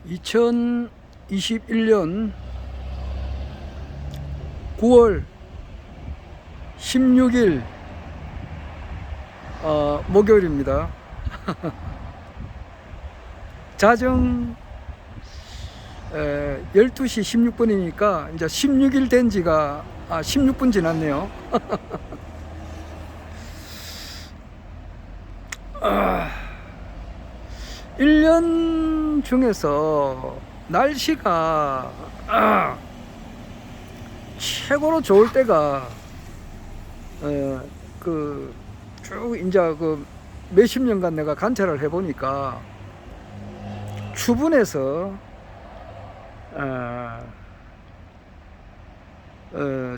2021년 9월 16일 목요일입니다. 자정 12시 16분이니까 이제 16일 된 지가 16분 지났네요. 1년 중에서 날씨가 최고로 좋을 때가 쭉 이제 몇십 년간 내가 관찰을 해보니까 추분에서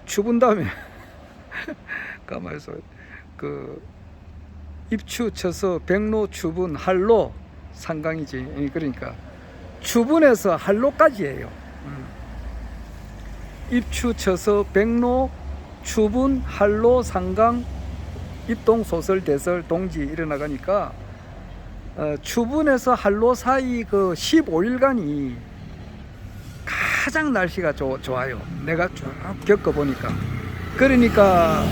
추분 다음에 가만있어 입추, 처서, 백로, 추분, 한로, 상강이지. 그러니까 추분에서 한로까지예요. 입추, 처서, 백로, 추분, 한로, 상강, 입동, 소설, 대설, 동지 일어나가니까 추분에서 한로 사이 15일간이 가장 날씨가 좋아요. 내가 쭉 겪어보니까. 그러니까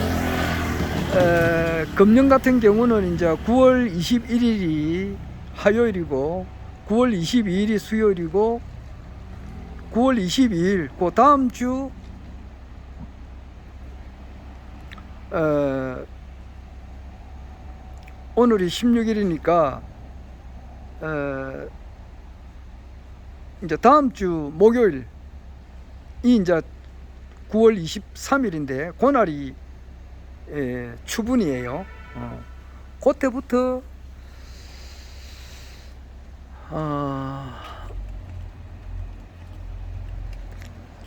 금년 같은 경우는 이제 9월 21일이 화요일이고 9월 22일이 수요일이고 9월 22일 그 다음 주 오늘이 16일이니까 이제 다음 주 목요일이 이제 9월 23일인데 그날이 추분이에요. 그때부터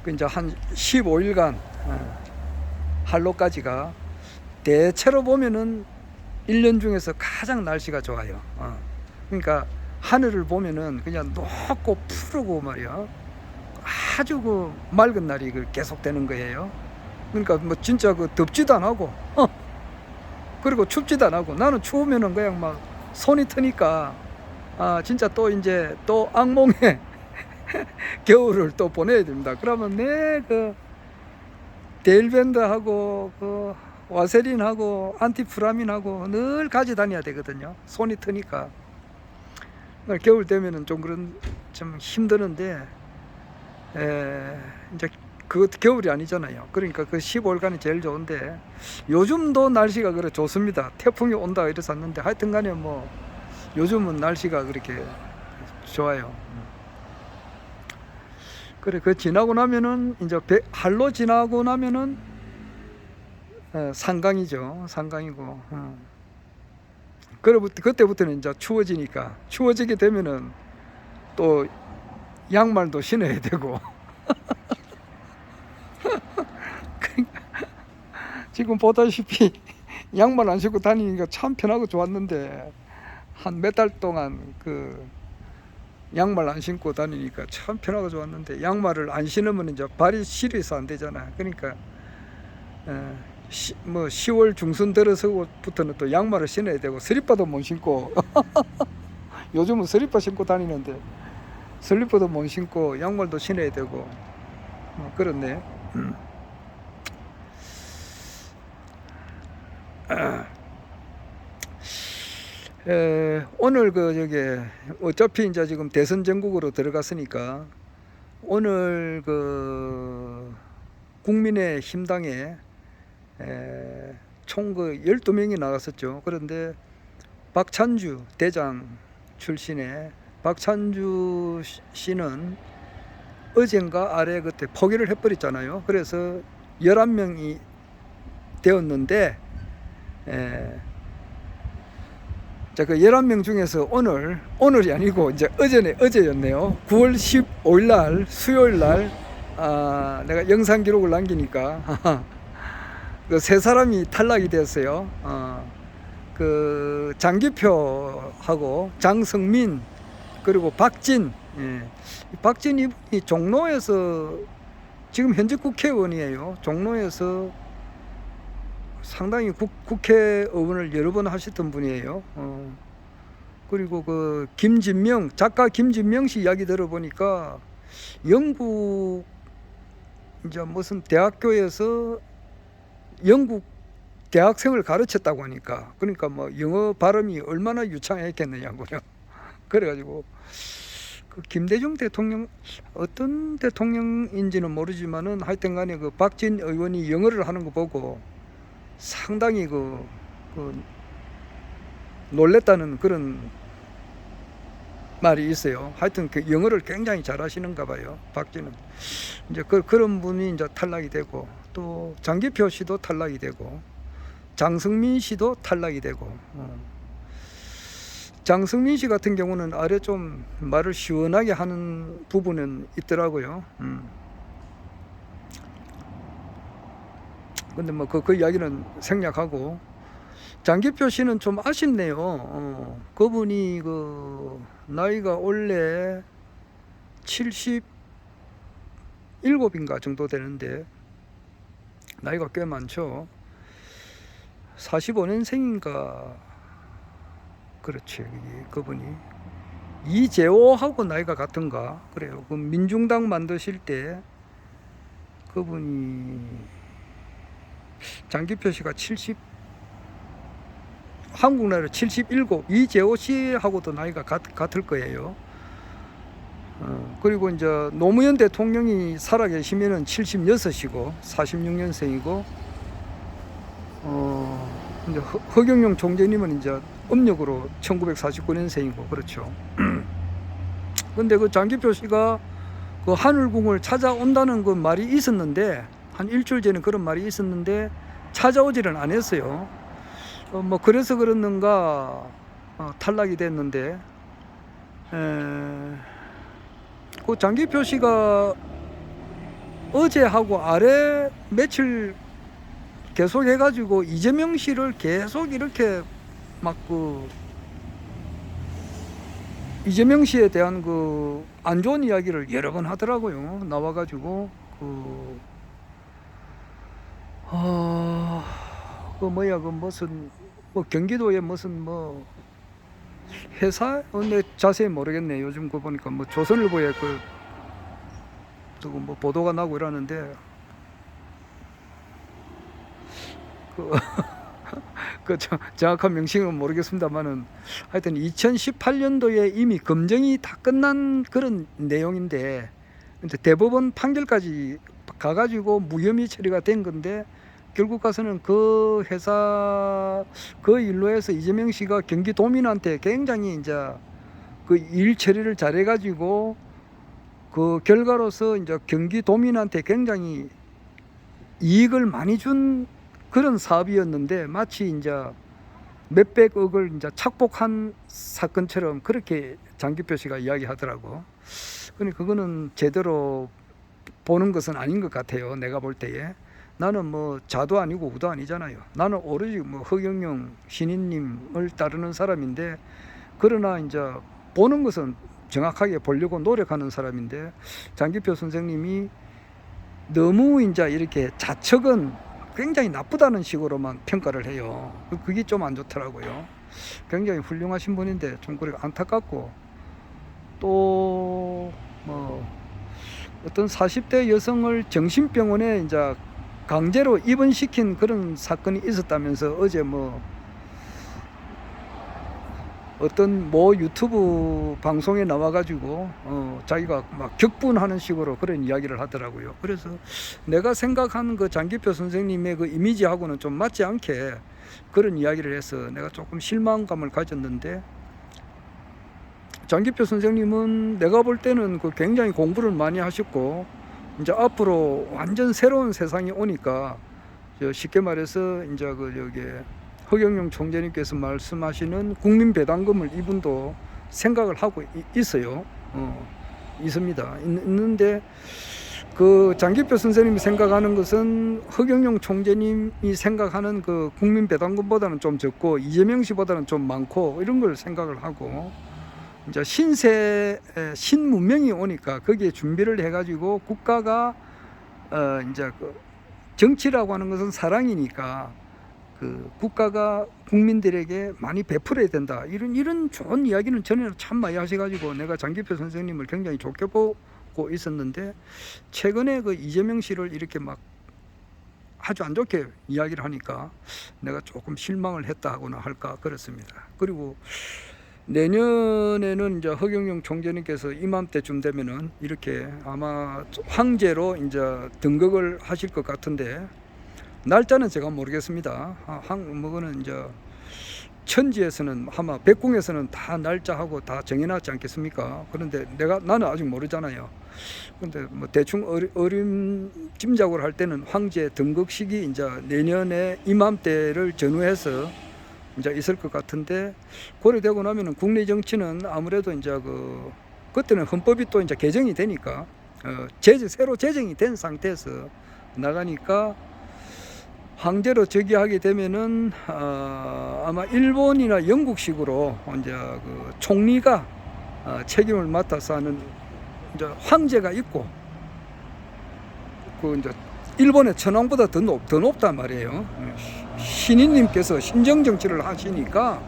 이제 한 15일간 한로까지가 대체로 보면은 1년 중에서 가장 날씨가 좋아요. 그러니까 하늘을 보면은 그냥 높고 푸르고 말이야. 아주 맑은 날이 계속되는 거예요. 그러니까 뭐 진짜 덥지도 안 하고 그리고 춥지도 안 하고. 나는 추우면은 그냥 막 손이 트니까 진짜 또 이제 또 악몽의 겨울을 또 보내야 됩니다. 그러면 내 데일밴드하고 와세린하고 안티프라민하고 늘 가져 다녀야 되거든요. 손이 트니까. 겨울 되면은 좀 힘드는데 이제 겨울이 아니잖아요. 그러니까 15일간이 제일 좋은데 요즘도 날씨가 그래 좋습니다. 태풍이 온다 이랬었는데 하여튼간에 뭐 요즘은 날씨가 그렇게 좋아요. 그래 지나고 나면은 이제 한로 지나고 나면은 상강이죠. 상강이고 그때부터는 이제 추워지니까 추워지게 되면은 또 양말도 신어야 되고 지금 보다시피 양말 안 신고 다니니까 참 편하고 좋았는데 한 몇 달 동안 양말 안 신고 다니니까 참 편하고 좋았는데 양말을 안 신으면 이제 발이 시려서 안 되잖아. 그러니까 뭐 10월 중순 들어서부터는 또 양말을 신어야 되고 슬리퍼도 못 신고 요즘은 슬리퍼 신고 다니는데 슬리퍼도 못 신고 양말도 신어야 되고 그렇네. 오늘 어차피 이제 지금 대선 전국으로 들어갔으니까 오늘 국민의 힘당에 총 12명이 나갔었죠. 그런데 박찬주 대장 출신의 박찬주 씨는 어젠가 아래 그때 포기를 해버렸잖아요. 그래서 11명이 되었는데 자, 11명 중에서 오늘이 아니고 이제 어제였네요. 9월 15일 날 수요일 날 내가 영상 기록을 남기니까 세 사람이 탈락이 됐어요. 장기표하고 장성민 그리고 박진. 박진 이분이 종로에서 지금 현직 국회의원이에요. 종로에서 상당히 국회의원을 여러 번 하셨던 분이에요. 그리고 그 김진명 작가 김진명 씨 이야기 들어보니까 영국 이제 무슨 대학교에서 영국 대학생을 가르쳤다고 하니까, 그러니까 뭐 영어 발음이 얼마나 유창했겠느냐고요. 그래가지고 그 김대중 대통령, 어떤 대통령인지는 모르지만은 하여튼간에 그 박진 의원이 영어를 하는 거 보고 상당히 그 놀랬다는 그런 말이 있어요. 하여튼 그 영어를 굉장히 잘하시는가 봐요, 박진은. 이제 그런 분이 이제 탈락이 되고, 또 장기표 씨도 탈락이 되고, 장성민 씨도 탈락이 되고. 장성민 씨 같은 경우는 아래 좀 말을 시원하게 하는 부분은 있더라고요. 근데 뭐 그 이야기는 생략하고, 장기표 씨는 좀 아쉽네요. 그분이 그 나이가 원래 77인가 정도 되는데 나이가 꽤 많죠. 45년생인가 그렇지. 그분이 이재호하고 나이가 같은가 그래요. 그 민중당 만드실 때 그분이 장기표 씨가 70, 한국 나이로 77, 이재호 씨하고도 나이가 같을 거예요. 그리고 이제 노무현 대통령이 살아계시면은 76이고 46년생이고, 이제 허경영 총재님은 이제 음력으로 1949년생이고 그렇죠. 근데 그 장기표 씨가 그 하늘궁을 찾아온다는 그 말이 있었는데, 한 일주일 전에 그런 말이 있었는데 찾아오지는 않았어요. 뭐 그래서 그랬는가 탈락이 됐는데, 그 장기표 씨가 어제하고 아래 며칠 계속 해가지고 이재명 씨를 계속 이렇게 막 그 이재명 씨에 대한 그 안 좋은 이야기를 여러 번 하더라고요. 나와가지고 그 뭐야 그 무슨 뭐 경기도에 무슨 뭐 회사? 내 자세히 모르겠네. 요즘 그 보니까 뭐 조선일보에 그 뭐 보도가 나고 이러는데 정확한 명칭은 모르겠습니다만은 하여튼 2018년도에 이미 검증이 다 끝난 그런 내용인데, 이제 대법원 판결까지 가가지고 무혐의 처리가 된 건데, 결국 가서는 그 회사 그 일로 해서 이재명 씨가 경기도민한테 굉장히 이제 그 일 처리를 잘해가지고 그 결과로서 이제 경기도민한테 굉장히 이익을 많이 준 그런 사업이었는데, 마치 이제 몇백억을 이제 착복한 사건처럼 그렇게 장기표 씨가 이야기하더라고. 그러니까 그거는 제대로 보는 것은 아닌 것 같아요. 내가 볼 때에. 나는 뭐 자도 아니고 우도 아니잖아요. 나는 오로지 뭐 허경영 신인님을 따르는 사람인데, 그러나 이제 보는 것은 정확하게 보려고 노력하는 사람인데, 장기표 선생님이 너무 이제 이렇게 자척은 굉장히 나쁘다는 식으로만 평가를 해요. 그게 좀 안 좋더라고요. 굉장히 훌륭하신 분인데 좀 그래 안타깝고, 또 뭐 어떤 40대 여성을 정신병원에 이제 강제로 입원시킨 그런 사건이 있었다면서 어제 뭐 어떤 뭐 유튜브 방송에 나와가지고 자기가 막 격분하는 식으로 그런 이야기를 하더라고요. 그래서 내가 생각하는 그 장기표 선생님의 그 이미지하고는 좀 맞지 않게 그런 이야기를 해서 내가 조금 실망감을 가졌는데, 장기표 선생님은 내가 볼 때는 그 굉장히 공부를 많이 하셨고, 이제 앞으로 완전 새로운 세상이 오니까 쉽게 말해서 이제 그 여기 허경영 총재님께서 말씀하시는 국민배당금을 이분도 생각을 하고 있어요. 있습니다. 있는데 그 장기표 선생님이 생각하는 것은 허경영 총재님이 생각하는 그 국민배당금보다는 좀 적고 이재명 씨보다는 좀 많고 이런 걸 생각을 하고, 이제 신문명이 오니까 거기에 준비를 해가지고 국가가 이제 그 정치라고 하는 것은 사랑이니까 그 국가가 국민들에게 많이 베풀어야 된다. 이런 좋은 이야기는 전에는 참 많이 하셔가지고 내가 장기표 선생님을 굉장히 좋게 보고 있었는데 최근에 그 이재명 씨를 이렇게 막 아주 안 좋게 이야기를 하니까 내가 조금 실망을 했다고나 할까 그렇습니다. 그리고 내년에는 이제 허경영 총재님께서 이맘때쯤 되면은 이렇게 아마 황제로 이제 등극을 하실 것 같은데 날짜는 제가 모르겠습니다. 뭐거는 이제 천지에서는 아마 백궁에서는 다 날짜하고 다 정해놨지 않겠습니까? 그런데 나는 아직 모르잖아요. 근데 뭐 대충 어림짐작으로 할 때는 황제 등극식이 이제 내년에 이맘때를 전후해서 이제 있을 것 같은데 고려되고 나면은 국내 정치는 아무래도 이제 그때는 헌법이 또 이제 개정이 되니까 새로 제정이 된 상태에서 나가니까 황제로 즉위하게 되면은 아마 일본이나 영국식으로 이제 총리가 책임을 맡아서 하는 이제 황제가 있고 이제 일본의 천황보다 더 높단 말이에요. 신인님께서 신정 정치를 하시니까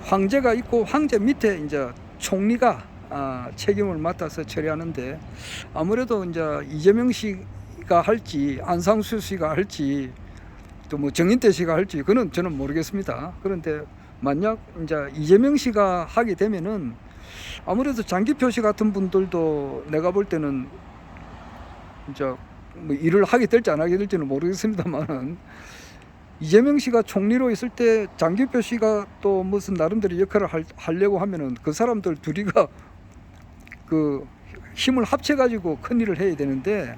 황제가 있고 황제 밑에 이제 총리가 책임을 맡아서 처리하는데 아무래도 이제 이재명 씨가 할지 안상수 씨가 할지 또 뭐 정인태 씨가 할지 그건 저는 모르겠습니다. 그런데 만약 이제 이재명 씨가 하게 되면은 아무래도 장기표 씨 같은 분들도 내가 볼 때는 이제 뭐 일을 하게 될지 안 하게 될지는 모르겠습니다만은 이재명 씨가 총리로 있을 때 장기표 씨가 또 무슨 나름대로 역할을 하려고 하면은 그 사람들 둘이가 힘을 합쳐 가지고 큰 일을 해야 되는데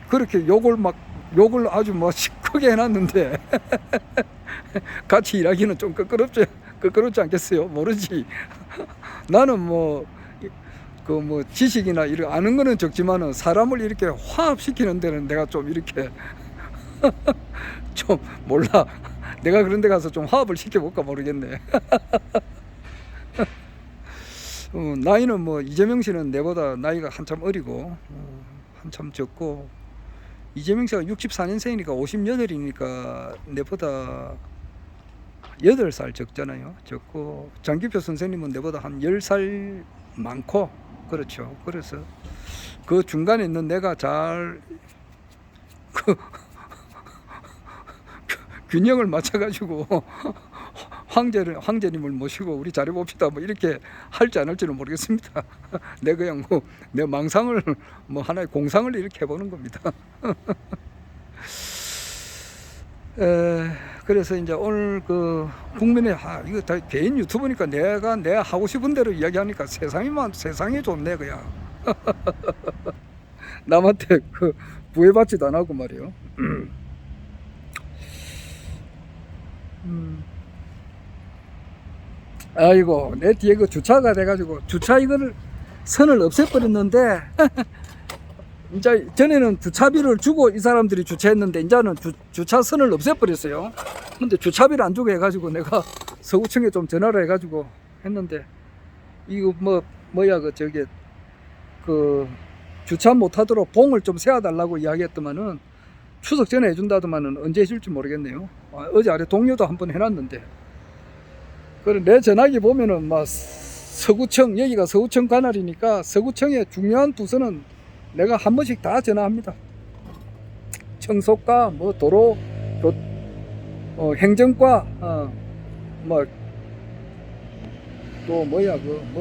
그렇게 욕을 아주 크게 해놨는데 같이 일하기는 좀 껄끄럽지 않겠어요? 모르지. 나는 지식이나 이런 아는 거는 적지만은 사람을 이렇게 화합시키는 데는 내가 좀 이렇게 좀 몰라. 내가 그런 데 가서 좀 화합을 시켜볼까 모르겠네. 나이는 이재명 씨는 내보다 나이가 한참 어리고 한참 적고 이재명 씨가 64년생이니까 58이니까 내보다 8살 적잖아요. 적고 장기표 선생님은 내보다 한 10살 많고 그렇죠. 그래서 그 중간에 있는 내가 잘 균형을 맞춰가지고 황제님을 모시고 우리 잘해봅시다 이렇게 할지 안 할지는 모르겠습니다. 내가 그냥 내 망상을 하나의 공상을 이렇게 해보는 겁니다. 그래서 이제 오늘 국민의 이거 다 개인 유튜브니까 내가 하고 싶은 대로 이야기하니까 세상이 좋네 그냥. 남한테 구애받지도 안 하고 말이요. 아이고 내 뒤에 주차가 돼가지고 주차 이거를 선을 없애버렸는데 이제 전에는 주차비를 주고 이 사람들이 주차했는데 이제는 주차선을 없애버렸어요. 근데 주차비를 안 주고 해가지고 내가 서구청에 좀 전화를 해가지고 했는데 이거 주차 못하도록 봉을 좀 세워달라고 이야기했더만은 추석 전에 해준다더만은 언제 해줄지 모르겠네요. 어제 아래 동료도 한번 해놨는데 그래 내 전화기 보면은 서구청 여기가 서구청 관할이니까 서구청의 중요한 부서는 내가 한 번씩 다 전화합니다. 청소과 도로 행정과 또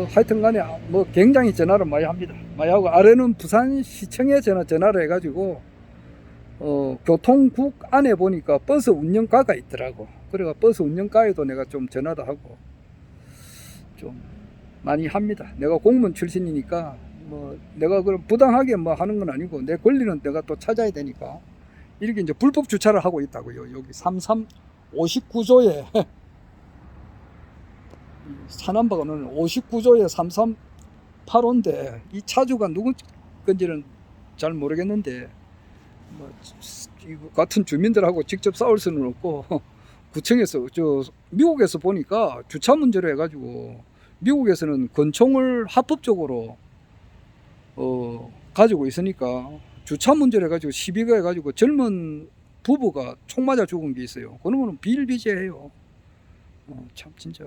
하여튼 간에 굉장히 전화를 많이 합니다. 많이 하고 아래는 부산시청에 전화를 해가지고 교통국 안에 보니까 버스 운영과가 있더라고. 그래가 버스 운영과에도 내가 좀 전화도 하고 좀 많이 합니다. 내가 공무원 출신이니까 내가 그럼 부당하게 하는 건 아니고 내 권리는 내가 또 찾아야 되니까 이렇게 이제 불법 주차를 하고 있다고요. 여기 59조에 사남바가는 59조에 338호인데 이 차주가 누구 건지는 잘 모르겠는데 같은 주민들하고 직접 싸울 수는 없고 구청에서 미국에서 보니까 주차 문제로 해가지고 미국에서는 권총을 합법적으로 가지고 있으니까 주차 문제를 해가지고 시비가 해가지고 젊은 부부가 총 맞아 죽은 게 있어요. 그런 거는 비일비재해요. 참 진짜.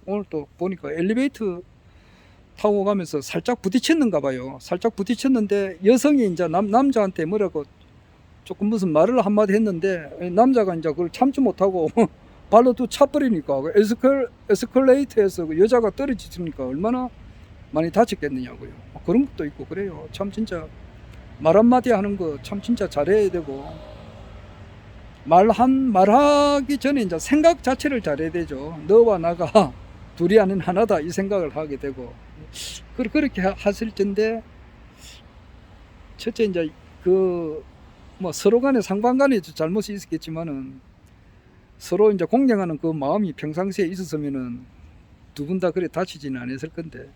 오늘 또 보니까 엘리베이터 타고 가면서 살짝 부딪혔는가 봐요. 살짝 부딪혔는데 여성이 이제 남자한테 뭐라고 조금 무슨 말을 한마디 했는데 남자가 이제 그걸 참지 못하고 발로 또 차버리니까 에스컬레이터에서 그 여자가 떨어지니까 얼마나 많이 다쳤겠느냐고요. 그런 것도 있고 그래요. 참 진짜 말 한마디 하는 거 참 진짜 잘해야 되고 말하기 전에 이제 생각 자체를 잘해야 되죠. 너와 나가 둘이 아닌 하나다 이 생각을 하게 되고 그렇게 하실 텐데 첫째 이제 뭐 서로 간에 상관 간에 잘못이 있었겠지만은 서로 이제 공경하는 그 마음이 평상시에 있었으면은 두 분 다 그래 다치지는 않았을 건데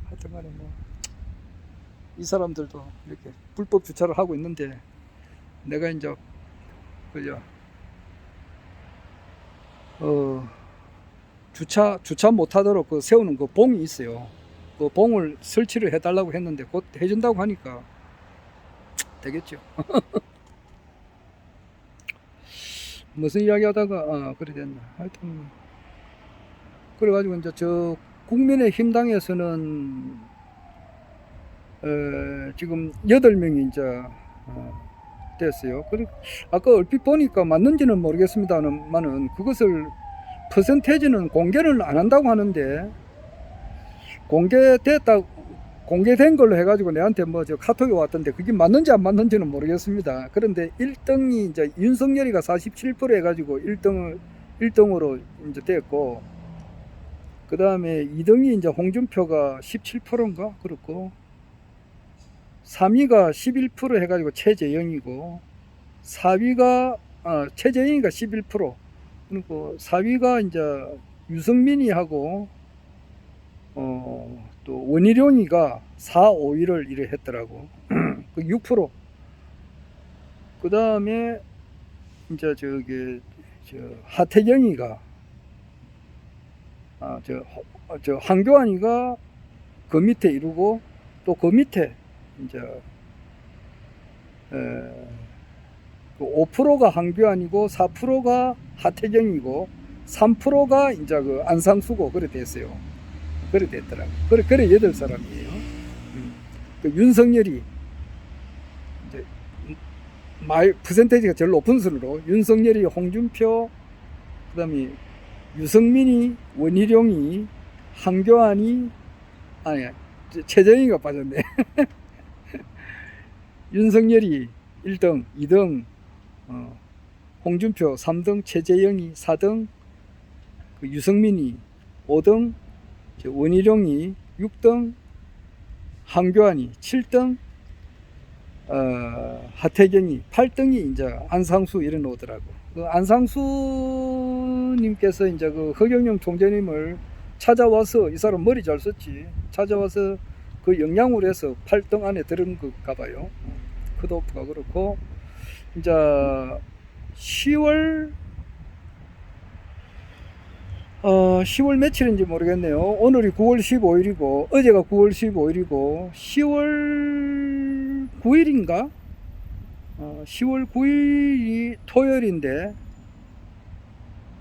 하여튼 간에 뭐 이 사람들도 이렇게 불법 주차를 하고 있는데 내가 이제 그죠 주차 못하도록 그 세우는 그 봉이 있어요. 그 봉을 설치를 해달라고 했는데 곧 해준다고 하니까 되겠죠. 무슨 이야기 하다가 그래 됐나. 하여튼 그래가지고 이제 저 국민의힘당에서는 지금 8명이 이제 됐어요. 그리고 아까 얼핏 보니까 맞는지는 모르겠습니다만은 그것을 퍼센테이지는 공개를 안 한다고 하는데 공개된 걸로 해가지고 내한테 뭐 저 카톡이 왔던데 그게 맞는지 안 맞는지는 모르겠습니다. 그런데 1등이 이제 윤석열이가 47% 해가지고 1등으로 이제 됐고, 그 다음에 2등이 이제 홍준표가 17%인가 그렇고, 3위가 11% 해가지고 최재형이고, 4위가 최재형이가 11%, 그리고 4위가 이제 유승민이 하고 또 원희룡이가 4, 5위를 이래 했더라고. 그 6%. 그 다음에 이제 하태경이가 저 한교안이가 그 밑에 이루고, 또 그 밑에 이제 5%가 한교안이고 4%가 하태경이고 3%가 이제 그 안상수고 그래 됐어요. 그래 됐더라고. 그래 8사람이에요. 그 윤석열이 이제 퍼센테이지가 제일 높은 순으로 윤석열이, 홍준표, 그다음에 유승민이, 원희룡이, 한교안이, 최재형이가 빠졌네. 윤석열이 1등, 2등, 홍준표 3등, 최재형이 4등, 그 유승민이 5등, 원희룡이 6등, 한교안이 7등, 하태경이 8등이 이제 안상수 이래 놓더라고. 그 안상수님께서 이제 그 허경영 총재님을 찾아와서, 이 사람 머리 잘 썼지, 찾아와서 그 영향으로 해서 8등 안에 들은 건가 봐요. 컷오프가 그렇고, 이제 10월 며칠인지 모르겠네요. 오늘이 9월 15일이고 어제가 9월 15일이고 10월 9일인가? 10월 9일이 토요일인데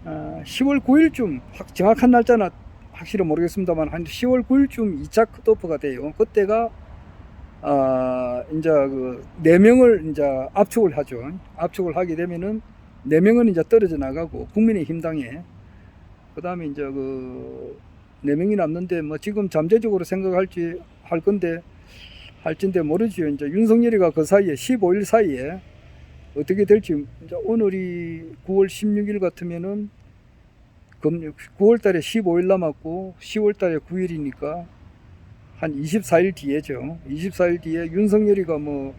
10월 9일쯤 정확한 날짜는 확실히 모르겠습니다만 한 10월 9일쯤 2차 컷오프가 돼요. 그때가 이제 그 4명을 이제 압축을 하죠. 압축을 하게 되면은 4명은 이제 떨어져 나가고 국민의힘당에, 그 다음에 이제 그 4명이 남는데 뭐 지금 잠재적으로 생각할지 할진데 모르지요. 이제 윤석열이가 그 사이에 15일 사이에 어떻게 될지, 이제 오늘이 9월 16일 같으면은 9월 달에 15일 남았고 10월 달에 9일이니까 한 24일 뒤에죠. 24일 뒤에 윤석열이가 뭐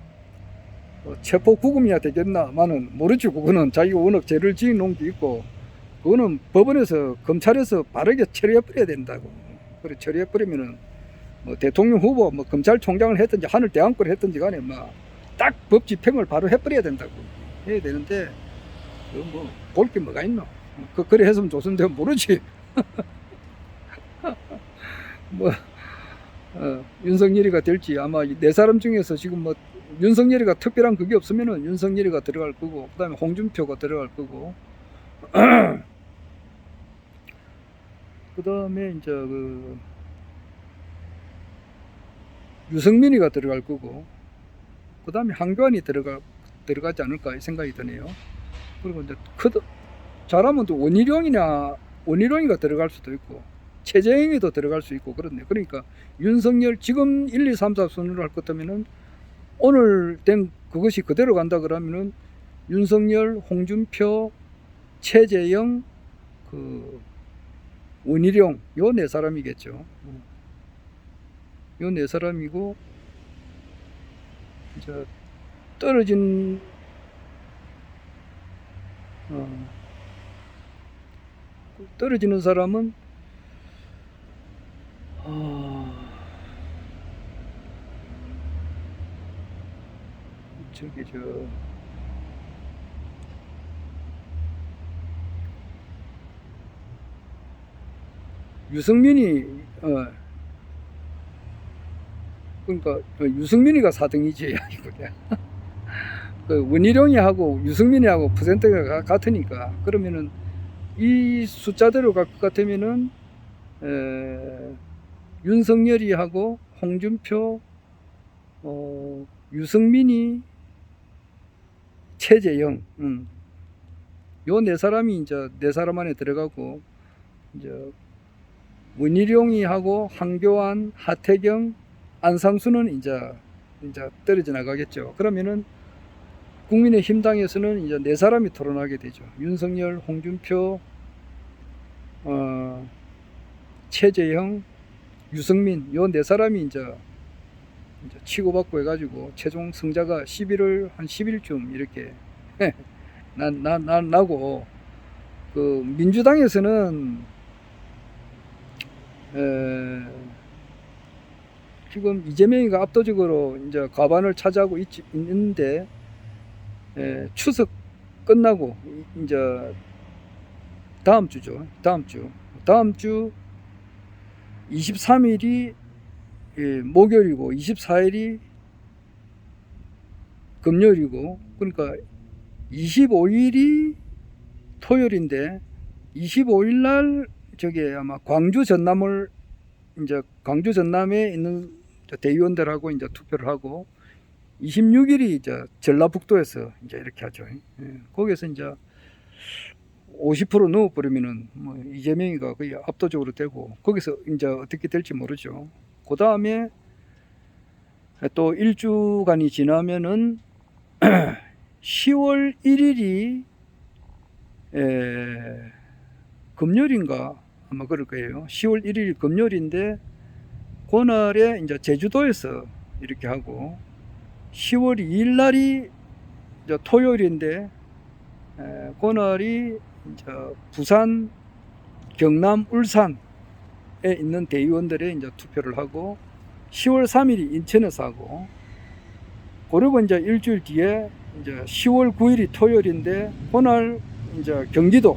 체포 구금이야 되겠나마는 모르지. 그거는 자기가 워낙 죄를 지어 놓은 게 있고, 그거는 법원에서, 검찰에서 바르게 처리해버려야 된다고. 그래 처리해버리면은 뭐 대통령 후보, 뭐 검찰총장을 했든지 하늘 대항권을 했든지 간에 막 딱 법 집행을 바로 해버려야 된다고 해야 되는데, 뭐 볼 게 뭐가 있노? 그래 했으면 좋은데 모르지. 뭐 윤석열이가 될지 아마 네 사람 중에서 지금 뭐 윤석열이가 특별한 그게 없으면은 윤석열이가 들어갈 거고, 그 다음에 홍준표가 들어갈 거고, 그 다음에 이제 그 유승민이가 들어갈 거고, 그 다음에 한교안이 들어가지 않을까 생각이 드네요. 그리고 이제 잘하면 또 원희룡이가 들어갈 수도 있고, 최재형이도 들어갈 수 있고, 그렇네. 그러니까 윤석열 지금 1, 2, 3, 4 순으로 할 것 같으면은 오늘 된 그것이 그대로 간다 그러면은 윤석열, 홍준표, 최재형, 그 원희룡, 요 네 사람이겠죠. 요 네 사람이고, 이제 떨어진 떨어지는 사람은 저기 유승민이 그러니까 유승민이가 4등이지. 그 원희룡이 하고 유승민이 하고 퍼센트가 같으니까, 그러면은 이 숫자대로 갈 것 같으면은 윤석열이 하고 홍준표, 유승민이, 최재형, 요 네 사람이 이제 네 사람 안에 들어가고, 이제 원희룡이 하고 한교안, 하태경, 안상수는 이제 떨어져 나가겠죠. 그러면은 국민의힘 당에서는 이제 네 사람이 토론하게 되죠. 윤석열, 홍준표, 최재형, 유승민, 요 네 사람이 이제 치고받고 해가지고 최종 승자가 11월 한 10일쯤 이렇게 나고, 그 민주당에서는 지금 이재명이가 압도적으로 이제 과반을 차지하고 있는데, 추석 끝나고 이제 다음 주죠. 다음 주 23일이 목요일이고 24일이 금요일이고, 그러니까 25일이 토요일인데 25일 날 저기 아마 광주 전남에 있는 대의원들하고 이제 투표를 하고, 26일이 이제 전라북도에서 이제 이렇게 하죠. 거기서 이제 50% 넣어버리면은 뭐 이재명이가 거의 압도적으로 되고, 거기서 이제 어떻게 될지 모르죠. 그 다음에 또 일주간이 지나면은 10월 1일이 금요일인가 아마 그럴 거예요. 10월 1일 금요일인데 그날에 이제 제주도에서 이렇게 하고, 10월 2일 날이 이제 토요일인데 그날이 이제 부산, 경남, 울산에 있는 대의원들의 이제 투표를 하고, 10월 3일이 인천에서 하고, 그리고 이제 일주일 뒤에 이제 10월 9일이 토요일인데 그날 이제 경기도에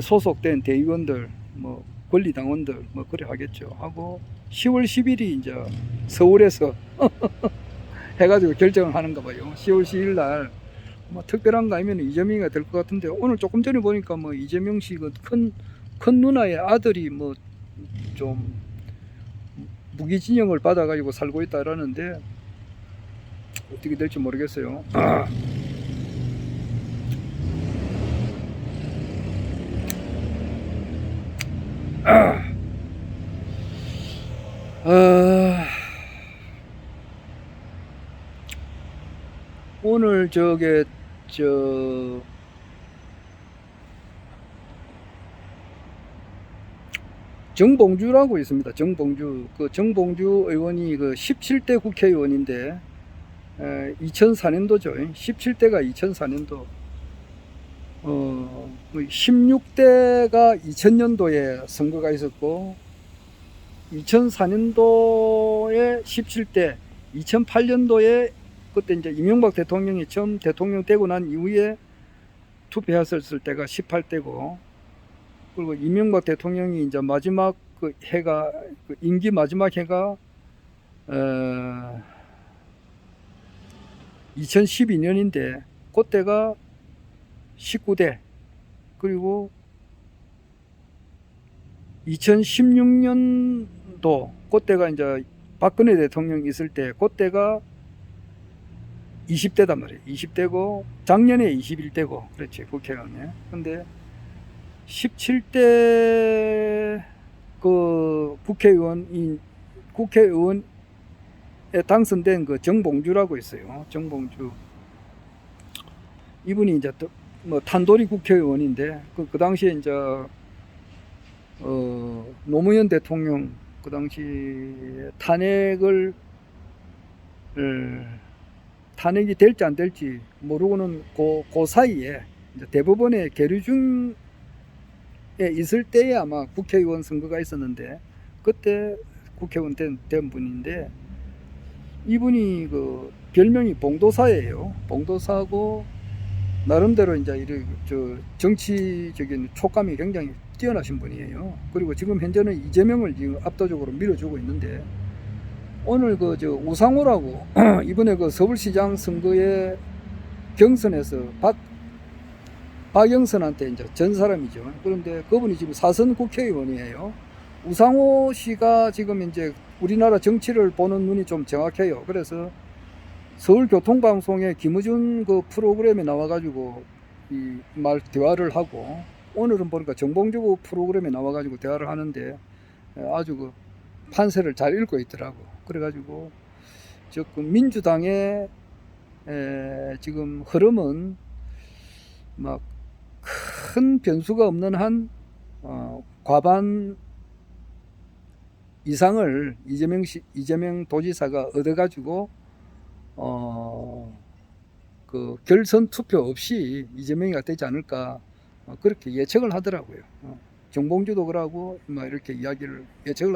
소속된 대의원들, 뭐 권리당원들 뭐 그래 하겠죠. 하고 10월 10일이 이제 서울에서 해가지고 결정을 하는가 봐요. 10월 10일 날 뭐 특별한 거 아니면 이재명이가 될 것 같은데, 오늘 조금 전에 보니까 뭐 이재명 씨 그 큰 누나의 아들이 뭐 좀 무기징역을 받아가지고 살고 있다라는데 어떻게 될지 모르겠어요. 오늘 정봉주라고 있습니다. 정봉주 의원이 그 17대 국회의원인데 2004년도죠. 17대가 2004년도, 16대가 2000년도에 선거가 있었고, 2004년도에 17대, 2008년도에 그때 이제 이명박 대통령이 처음 대통령 되고 난 이후에 투표했을 때가 18대고, 그리고 이명박 대통령이 이제 마지막 그 해가 그 임기 마지막 해가 2012년인데 그때가 19대, 그리고 2016년도 그때가 이제 박근혜 대통령 있을 때 그때가 20대단 말이에요. 20대고 작년에 21대고 그렇지, 국회의원에. 근데 17대 그 국회의원에 당선된 그 정봉주라고 있어요. 정봉주. 이분이 이제 또 뭐 탄도리 국회의원인데 그 당시에 이제 노무현 대통령 그 당시 탄핵이 될지 안 될지 모르고는 그 사이에 이제 대법원에 계류 중에 있을 때에 아마 국회의원 선거가 있었는데 그때 국회의원 된 분인데, 이분이 그 별명이 봉도사예요. 봉도사고 나름대로 이제 이런 정치적인 촉감이 굉장히 뛰어나신 분이에요. 그리고 지금 현재는 이재명을 지금 압도적으로 밀어주고 있는데, 오늘 우상호라고 이번에 그 서울시장 선거에 경선에서 박영선한테 이제 전 사람이죠. 그런데 그분이 지금 사선 국회의원이에요. 우상호 씨가 지금 이제 우리나라 정치를 보는 눈이 좀 정확해요. 그래서 서울교통방송에 김어준 그 프로그램에 나와가지고 이 대화를 하고, 오늘은 보니까 정봉주 프로그램에 나와가지고 대화를 하는데 아주 그 판세를 잘 읽고 있더라고. 그래가지고 조금 민주당의 지금 흐름은 막 큰 변수가 없는 한 과반 이상을 이재명 도지사가 얻어가지고 그 결선 투표 없이 이재명이가 되지 않을까, 그렇게 예측을 하더라고요. 정봉주도 그러고 막 이렇게 예측을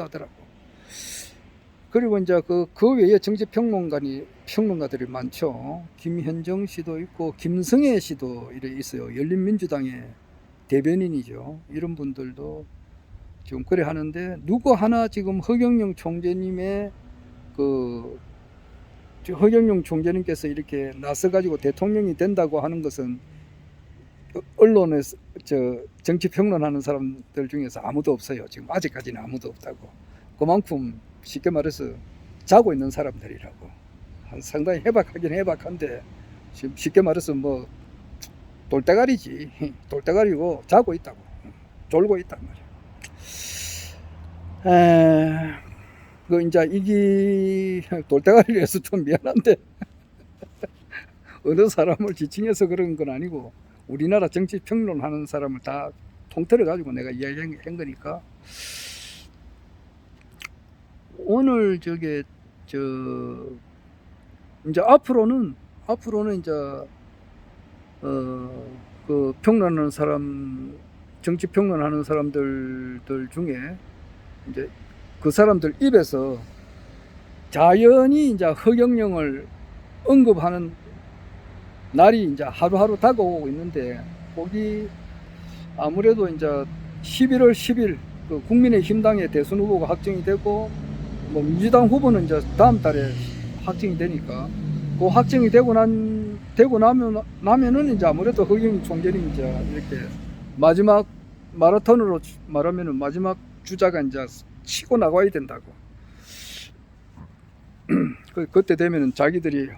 하더라고. 그리고 이제 그 외에 정치 평론가들이 많죠. 김현정 씨도 있고 김성애 씨도 이래 있어요. 열린민주당의 대변인이죠. 이런 분들도 지금 그래 하는데, 누구 하나 지금 허경영 총재님의 허경영 총재님께서 이렇게 나서가지고 대통령이 된다고 하는 것은 언론에서 정치 평론하는 사람들 중에서 아무도 없어요. 지금 아직까지는 아무도 없다고. 그만큼 쉽게 말해서 자고 있는 사람들이라고. 상당히 해박하긴 해박한데 지금 쉽게 말해서 뭐 돌대가리지. 돌대가리고 자고 있다고. 졸고 있단 말이야. 이제 이기 돌대가리를 해서 좀 미안한데 어느 사람을 지칭해서 그런 건 아니고 우리나라 정치 평론하는 사람을 다 통틀어 가지고 내가 이야기한 거니까. 오늘 이제 앞으로는 이제 그 평론하는 사람, 정치 평론하는 사람들 중에 이제 그 사람들 입에서 자연히 이제 허경영을 언급하는 날이 이제 하루하루 다가오고 있는데, 거기 아무래도 이제 11월 10일 그 국민의힘당의 대선 후보가 확정이 되고, 뭐 민주당 후보는 이제 다음 달에 확정이 되니까, 그 확정이 되고 나면은 이제 아무래도 허경영 총재님 이제 이렇게 마지막 마라톤으로 말하면은 마지막 주자가 이제 치고 나가야 된다고. 그때 되면은 자기들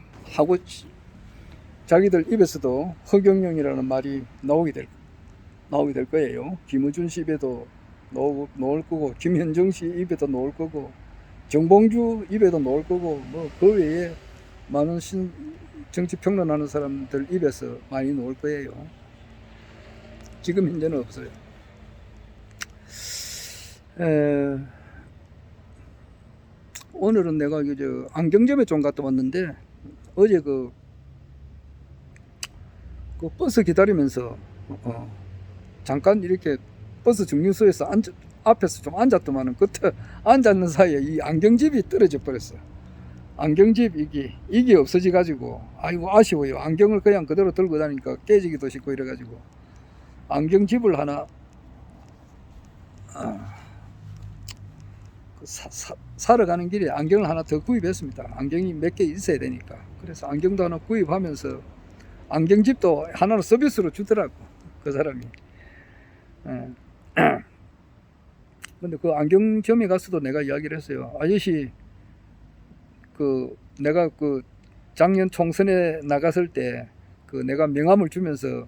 입에서도 허경영이라는 말이 나오게 될 거예요. 김어준 씨 입에도 나올 거고, 김현정 씨 입에도 나올 거고, 정봉주 입에도 나올 거고, 뭐 그 외에 많은 정치 평론하는 사람들 입에서 많이 나올 거예요. 지금 현재는 없어요. 오늘은 내가 안경점에 좀 갔다 왔는데, 어제 그 버스 기다리면서 잠깐 이렇게 버스 정류소에서 앞에서 좀 앉았더만은, 그때 앉았는 사이에 이 안경집이 떨어져 버렸어. 안경집 이게 없어져 가지고 아이고 아쉬워요. 안경을 그냥 그대로 들고 다니니까 깨지기도 쉽고 이래 가지고 안경집을 하나 사러 가는 길에 안경을 하나 더 구입했습니다. 안경이 몇 개 있어야 되니까. 그래서 안경도 하나 구입하면서 안경집도 하나로 서비스로 주더라고, 그 사람이. 예. 근데 그 안경점에 가서도 내가 이야기를 했어요. 아저씨, 내가 작년 총선에 나갔을 때 내가 명함을 주면서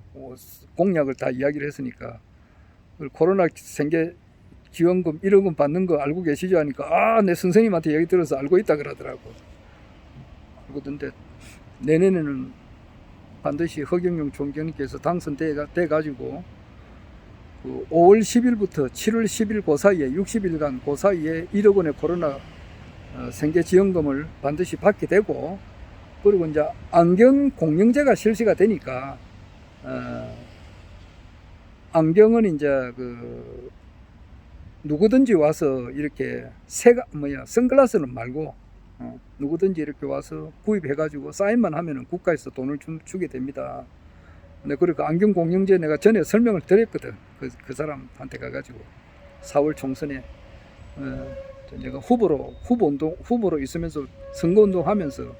공약을 다 이야기를 했으니까 코로나 생계 지원금 1억 원 받는 거 알고 계시죠? 하니까 내 선생님한테 얘기 들어서 알고 있다 그러더라고. 그런데 내년에는 반드시 허경영 총재님께서 당선돼 가지고 5월 10일부터 7월 10일 그 사이에 60일간 그 사이에 1억 원의 코로나 생계 지원금을 반드시 받게 되고, 그리고 이제 안경 공영제가 실시가 되니까 안경은 이제 누구든지 와서 이렇게 선글라스는 말고 누구든지 이렇게 와서 구입해가지고 사인만 하면은 국가에서 돈을 주게 됩니다. 근데 그러니까 안경 공영제 내가 전에 설명을 드렸거든. 그 사람한테 가가지고 4월 총선에 내가 후보로 있으면서 선거운동 하면서,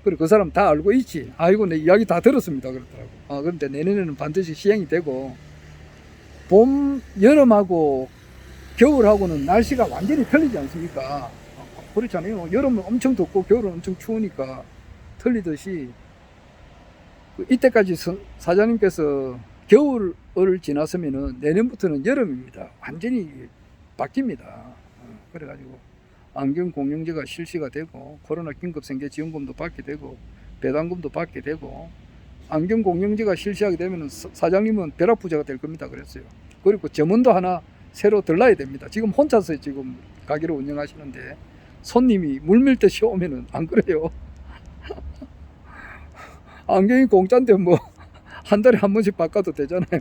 그리고 그 사람 다 알고 있지. 아이고, 내 이야기 다 들었습니다 그러더라고. 그런데 내년에는 반드시 시행이 되고, 여름하고 겨울하고는 날씨가 완전히 틀리지 않습니까? 그렇잖아요. 여름은 엄청 덥고 겨울은 엄청 추우니까 틀리듯이 이때까지 사장님께서 겨울을 지났으면은 내년부터는 여름입니다. 완전히 바뀝니다. 그래가지고 안경 공영제가 실시가 되고, 코로나 긴급 생계 지원금도 받게 되고, 배당금도 받게 되고, 안경 공영제가 실시하게 되면은 사장님은 벼락부자가 될 겁니다. 그랬어요. 그리고 점원도 하나 새로 들러야 됩니다. 지금 혼자서 지금 가게를 운영하시는데 손님이 물밀듯이 오면은 안 그래요. 안경이 공짜인데 뭐 한 달에 한 번씩 바꿔도 되잖아요.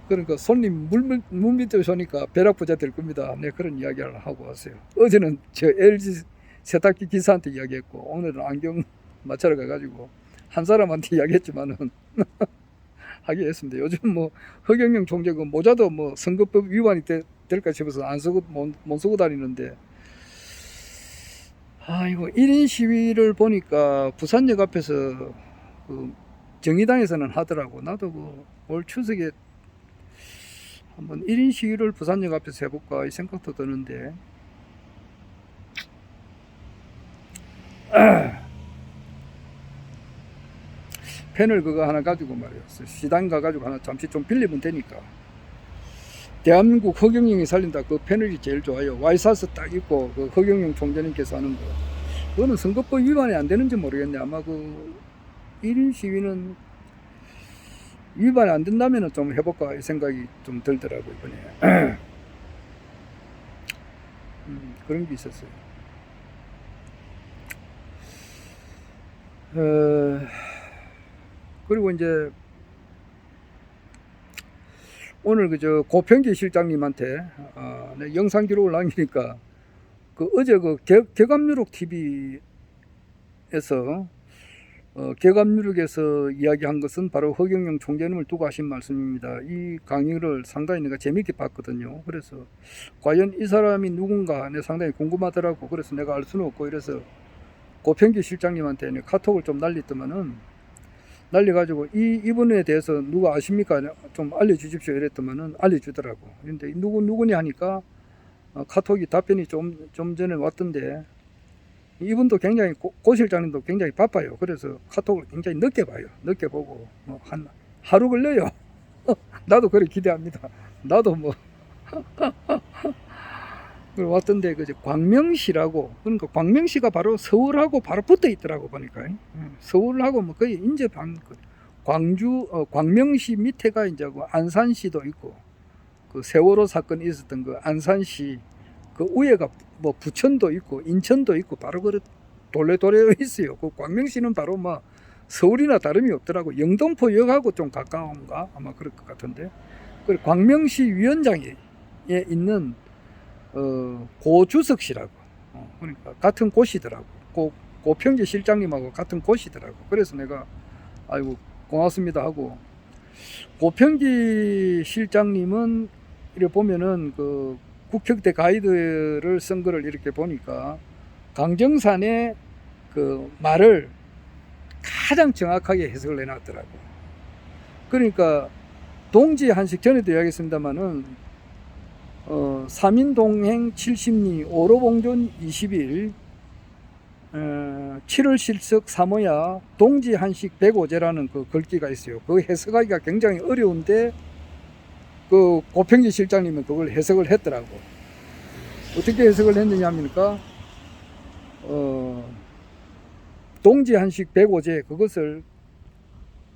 그러니까 손님 물밀듯이 오니까 벼락부자 될 겁니다. 네, 그런 이야기를 하고 왔어요. 어제는 저 LG 세탁기 기사한테 이야기했고, 오늘은 안경 마찰을 가가지고 한 사람한테 이야기했지만은 하게 했습니다. 요즘 뭐 허경영 총재 모자도 뭐 선거법 위반이 될까 싶어서 못 쓰고 다니는데, 이거 1인 시위를 보니까 부산역 앞에서 정의당에서는 하더라고. 나도 올 추석에 한번 1인 시위를 부산역 앞에서 해볼까 이 생각도 드는데, 펜을 하나 가지고 말이야, 시당 가가지고 하나 잠시 좀 빌리면 되니까. 대한민국 허경영이 살린다, 그 패널이 제일 좋아요. 와이사스 딱 있고 허경영 총재님께서 하는 거, 그거는 선거법 위반이 안 되는지 모르겠네. 아마 1인 시위는 위반이 안 된다면 좀 해볼까 이 생각이 좀 들더라고 이번에. 그런 게 있었어요. 그리고 이제 오늘 고평기 실장님한테 영상 기록을 남기니까 어제 개감유록 TV에서 개감유록에서 이야기한 것은 바로 허경영 총재님을 두고 하신 말씀입니다. 이 강의를 상당히 내가 재밌게 봤거든요. 그래서 과연 이 사람이 누군가 상당히 궁금하더라고. 그래서 내가 알 수는 없고, 이래서 고평기 실장님한테 카톡을 좀 날려가지고 이분에 대해서 누가 아십니까? 좀 알려주십시오 이랬더만은 알려주더라고. 근데 누구니 하니까 카톡이 답변이 좀 전에 왔던데, 이분도 굉장히 고 실장님도 굉장히 바빠요. 그래서 카톡을 굉장히 늦게 봐요. 늦게 보고 한 하루 걸려요. 나도 그래 기대합니다. 나도 왔던데 광명시라고, 그러니까 광명시가 바로 서울하고 바로 붙어 있더라고 보니까. 서울하고 거의 인접한 광명시 밑에가 이제 안산시도 있고, 세월호 사건이 있었던 안산시 위에가 부천도 있고 인천도 있고 바로 돌레 있어요. 광명시는 바로 서울이나 다름이 없더라고. 영등포역하고 좀 가까운가 아마 그럴 것 같은데, 광명시 위원장에 있는 고주석 씨라고, 그러니까 같은 곳이더라고. 고평기 실장님하고 같은 곳이더라고. 그래서 내가 아이고 고맙습니다 하고, 고평기 실장님은 이래 보면은 국혁대 가이드를 쓴 거를 이렇게 보니까 강정산의 그 말을 가장 정확하게 해석을 해놨더라고. 그러니까 동지 한식 전에도 이야기했습니다만은 3인동행 70리 5로봉존 20일 7월 실석 사모야 동지 한식 105제라는 그 글귀가 있어요. 그 해석하기가 굉장히 어려운데 그 고평기 실장님은 그걸 해석을 했더라고. 어떻게 해석을 했느냐 하니까 동지 한식 105제 그것을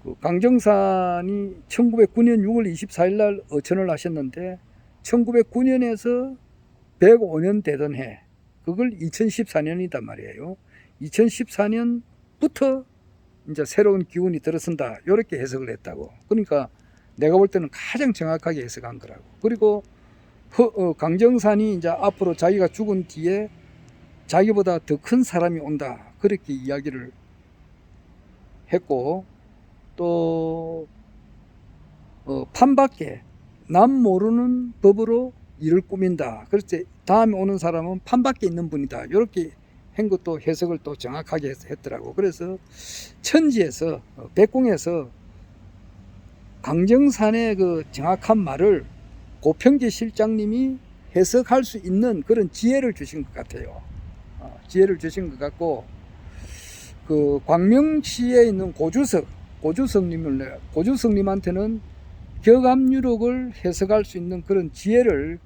그 강정산이 1909년 6월 24일 날 어천을 하셨는데 1909년에서 105년 되던 해 그걸 2014년이단 말이에요. 2014년부터 이제 새로운 기운이 들어선다 이렇게 해석을 했다고. 그러니까 내가 볼 때는 가장 정확하게 해석한 거라고. 그리고 강정산이 이제 앞으로 자기가 죽은 뒤에 자기보다 더 큰 사람이 온다 그렇게 이야기를 했고 또 판밖에 남 모르는 법으로 일을 꾸민다. 그렇지 다음에 오는 사람은 판밖에 있는 분이다. 이렇게 한 것도 해석을 또 정확하게 했더라고. 그래서 천지에서 백궁에서 강정산의 그 정확한 말을 고평기 실장님이 해석할 수 있는 그런 지혜를 주신 것 같아요. 지혜를 주신 것 같고 그 광명시에 있는 고주석님한테는 격압유록을 해석할 수 있는 그런 지혜를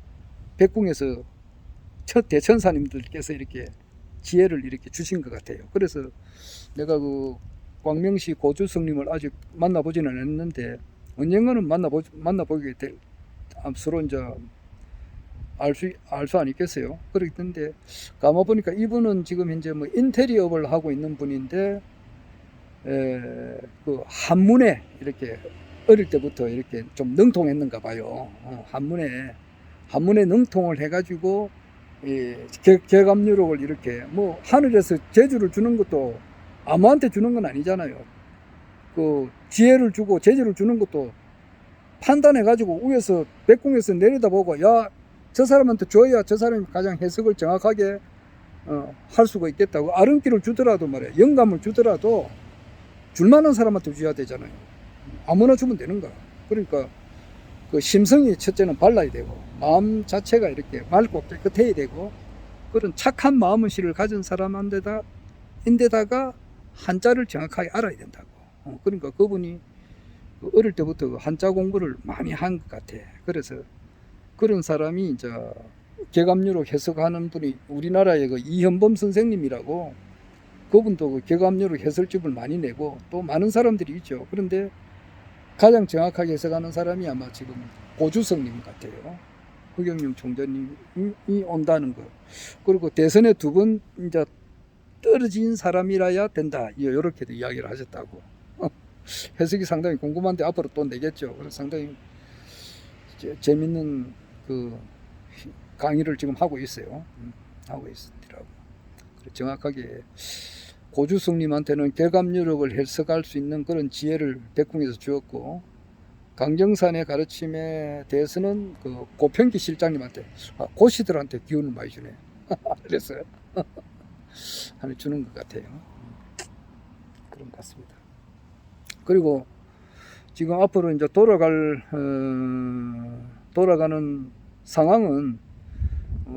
백궁에서 첫 대천사님들께서 이렇게 지혜를 이렇게 주신 것 같아요. 그래서 내가 그 광명시 고주석님을 아직 만나보지는 않았는데 언젠가는 만나보게 될 서로 이제 알 수 아니겠어요. 그렇던데 가만보니까 이분은 지금 현재 뭐 인테리어업을 하고 있는 분인데 그 한문에 이렇게 어릴 때부터 이렇게 좀 능통했는가 봐요. 한문에 능통을 해가지고 격압유록을 이렇게 뭐 하늘에서 재주를 주는 것도 아무한테 주는 건 아니잖아요. 그 지혜를 주고 재주를 주는 것도 판단해가지고 위에서 백궁에서 내려다보고 야 저 사람한테 줘야 저 사람이 가장 해석을 정확하게 할 수가 있겠다고 아름기를 주더라도 말이야 영감을 주더라도 줄만한 사람한테 줘야 되잖아요. 아무나 주면 되는 거야. 그러니까 그 심성이 첫째는 발라야 되고 마음 자체가 이렇게 맑고 깨끗해야 되고 그런 착한 마음의식을 가진 사람인데다가 한자를 정확하게 알아야 된다고. 그러니까 그분이 어릴 때부터 한자 공부를 많이 한 것 같아. 그래서 그런 사람이 이제 격압유록 해석하는 분이 우리나라의 그 이현범 선생님이라고 그분도 그 격압유록 해설집을 많이 내고 또 많은 사람들이 있죠. 그런데 가장 정확하게 해석하는 사람이 아마 지금 고주석님 같아요. 허경영 총재님이 온다는 거. 그리고 대선에 2번 이제 떨어진 사람이라야 된다. 이렇게도 이야기를 하셨다고. 해석이 상당히 궁금한데 앞으로 또 내겠죠. 그래서 상당히 재밌는 그 강의를 지금 하고 있어요. 하고 있더라고. 정확하게 고주석님한테는 격압유록을 해석할 수 있는 그런 지혜를 백궁에서 주었고 강정산의 가르침에 대해서는 그 고평기 실장님한테 고시들한테 기운을 많이 주네. 그래서 하나 주는 것 같아요. 그런 것 같습니다. 그리고 지금 앞으로 이제 돌아가는 상황은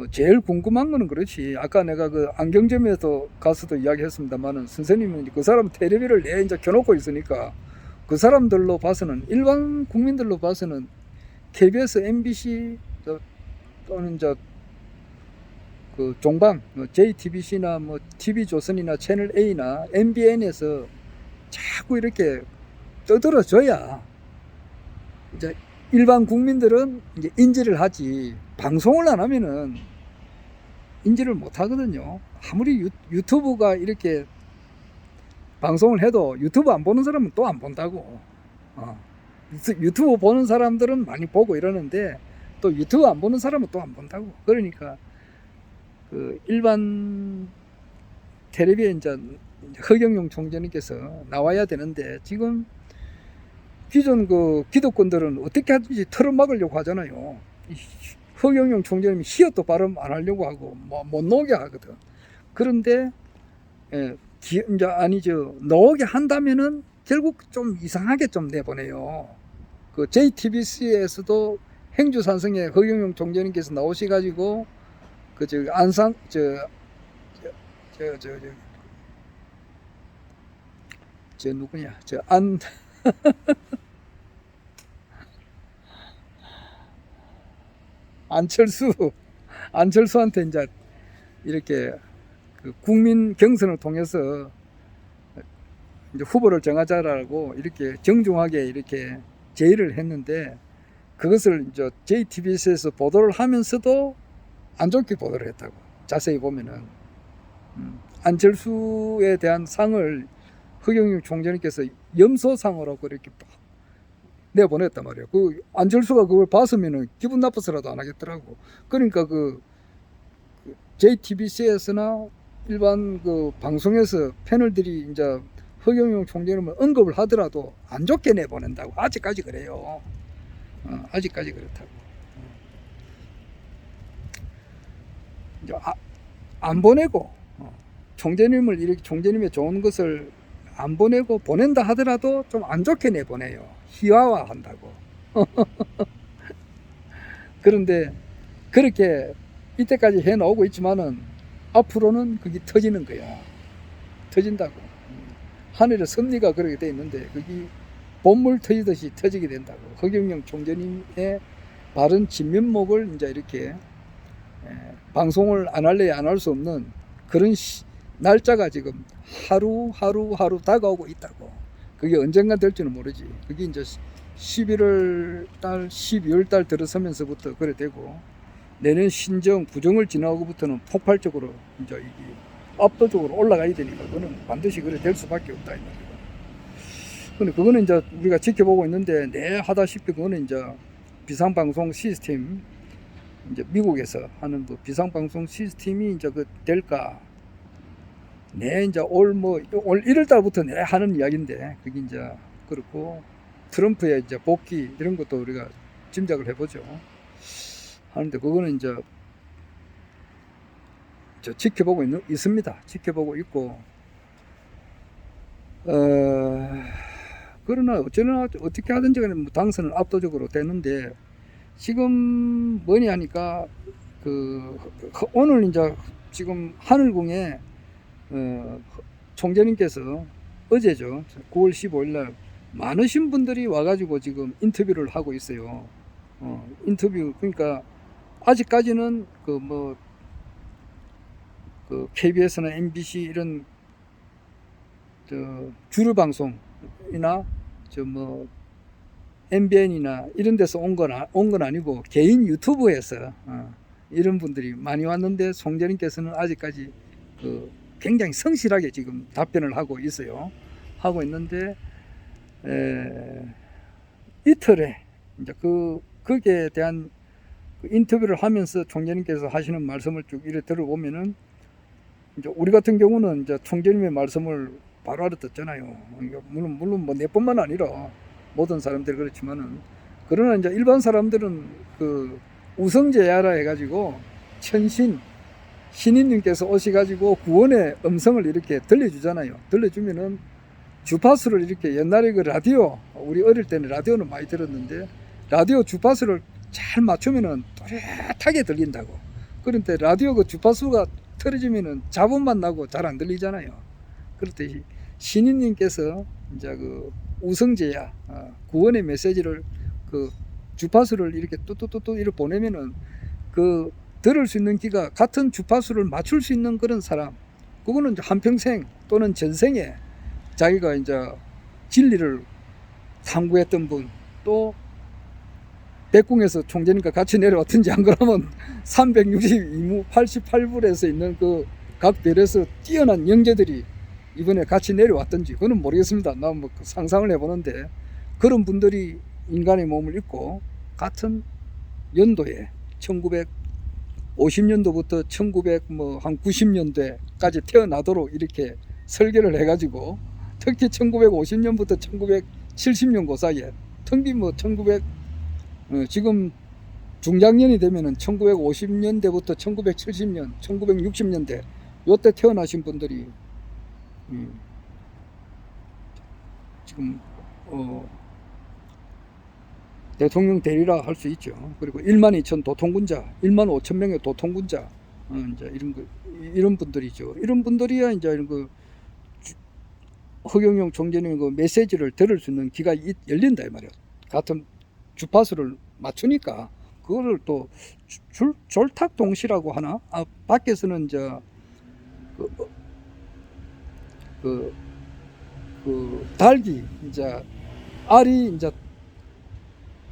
제일 궁금한 거는 그렇지. 아까 내가 그 안경점에서 가서도 이야기했습니다만은 선생님은 그 사람 텔레비를 내 이제 켜놓고 있으니까 그 사람들로 봐서는 일반 국민들로 봐서는 KBS, MBC 또는 이제 그 종방 JTBC나 뭐 TV조선이나 채널 A나 MBN에서 자꾸 이렇게 떠들어줘야 이제 일반 국민들은 이제 인지를 하지 방송을 안 하면은 인지를 못 하거든요. 아무리 유튜브가 이렇게 방송을 해도 유튜브 안 보는 사람은 또 안 본다고. 유튜브 보는 사람들은 많이 보고 이러는데 또 유튜브 안 보는 사람은 또 안 본다고. 그러니까 그 일반 텔레비에 이제 허경영 총재님께서 나와야 되는데 지금 기존 그 기득권들은 어떻게 하든지 틀어막으려고 하잖아요. 허경영 총재님이 히읗도 발음 안 하려고 하고 뭐 못 나오게 하거든. 그런데 이제 아니죠, 나오게 한다면은 결국 좀 이상하게 좀 내보내요. 그 JTBC에서도 행주산성에 허경영 총재님께서 나오셔가지고 그 저 안산 저 누구냐 안철수한테 이제 이렇게 그 국민 경선을 통해서 이제 후보를 정하자라고 이렇게 정중하게 이렇게 제의를 했는데, 그것을 이제 JTBC에서 보도를 하면서도 안 좋게 보도를 했다고. 자세히 보면은 안철수에 대한 상을 허경영 총재님께서 염소상으로 이렇게 내보냈단 말이에요. 그 안철수가 그걸 봤으면은 기분 나빠서라도 안 하겠더라고. 그러니까 그 JTBC에서나 일반 그 방송에서 패널들이 이제 허경영 총재님을 언급을 하더라도 안 좋게 내보낸다고. 아직까지 그래요. 아직까지 그렇다고. 이제 안 보내고 총재님을 이렇게 총재님의 좋은 것을 안 보내고 보낸다 하더라도 좀 안 좋게 내보내요. 희화화 한다고. 그런데 그렇게 이때까지 해 나오고 있지만은 앞으로는 그게 터지는 거야. 터진다고. 하늘의 섭리가 그렇게 돼 있는데 그게 본물 터지듯이 터지게 된다고. 허경영 총재님의 바른 진면목을 이제 이렇게 방송을 안 할래야 안 할 수 없는 그런 날짜가 지금 하루 다가오고 있다고. 그게 언젠가 될지는 모르지. 그게 이제 11월 달, 12월 달 들어서면서부터 그래 되고, 내년 신정, 부정을 지나고부터는 폭발적으로 이제 이게 압도적으로 올라가야 되니까 그거는 반드시 그래 될 수밖에 없다 이 말이야. 근데 그거는 이제 우리가 지켜보고 있는데, 내 하다시피 그거는 이제 비상방송 시스템, 이제 미국에서 하는 그 비상방송 시스템이 이제 그 될까? 내 이제 올 1월 달부터 내 하는 이야기인데, 그게 이제 그렇고, 트럼프의 이제 복귀 이런 것도 우리가 짐작을 해보죠. 하는데 그거는 이제 지켜보고 있습니다. 지켜보고 있고, 그러나 어쩌나 어떻게 하든지 간에 뭐 당선은 압도적으로 되는데, 지금 뭐냐 하니까 오늘 이제 지금 하늘궁에 총재님께서 어제죠, 9월 15일 날 많으신 분들이 와가지고 지금 인터뷰를 하고 있어요. 인터뷰, 그러니까 아직까지는 KBS나 MBC 이런 주류 방송이나 MBN이나 이런 데서 온 건 아니고 개인 유튜브에서 이런 분들이 많이 왔는데, 총재님께서는 아직까지 굉장히 성실하게 지금 답변을 하고 있어요. 하고 있는데, 이틀에 이제 거기에 대한 인터뷰를 하면서 총재님께서 하시는 말씀을 쭉 이래 들어보면은, 이제 우리 같은 경우는 이제 총재님의 말씀을 바로 알아듣잖아요. 물론 뭐 내뿐만 아니라 모든 사람들이 그렇지만은, 그러나 이제 일반 사람들은 그 우성제야라 해가지고 신인님께서 오셔가지고 구원의 음성을 이렇게 들려주잖아요. 들려주면은 주파수를 이렇게, 옛날에 그 라디오, 우리 어릴 때는 라디오는 많이 들었는데, 라디오 주파수를 잘 맞추면은 또렷하게 들린다고. 그런데 라디오 그 주파수가 틀어지면은 잡음만 나고 잘 안 들리잖아요. 그렇듯이 신인님께서 이제 그 우성제야, 구원의 메시지를 그 주파수를 이렇게 뚜뚜뚜뚜 이렇게 보내면은 들을 수 있는 귀가 같은 주파수를 맞출 수 있는 그런 사람, 그거는 한평생 또는 전생에 자기가 이제 진리를 탐구했던 분, 또 백궁에서 총재님과 같이 내려왔든지, 안 그러면 362무 88불에서 있는 그 각 별에서 뛰어난 영재들이 이번에 같이 내려왔든지, 그거는 모르겠습니다. 나 뭐 상상을 해보는데, 그런 분들이 인간의 몸을 입고 같은 연도에 1950년도부터 1990년대까지 태어나도록 이렇게 설계를 해가지고, 특히 1950년부터 1970년 그 사이에, 특히 지금 중장년이 되면은 1950년대부터 1970년, 1960년대 요때 태어나신 분들이 지금 대통령 대리라 할 수 있죠. 그리고 1만 2천 도통군자, 1만 5천 명의 도통군자, 이제 이런 분들이죠. 이런 분들이야 이제 이런 그 허경영 총재님 그 메시지를 들을 수 있는 귀가 열린다 이 말이야. 같은 주파수를 맞추니까 그거를 또 졸탁동시라고 하나? 밖에서는 이제 그 닭이 이제 알이 이제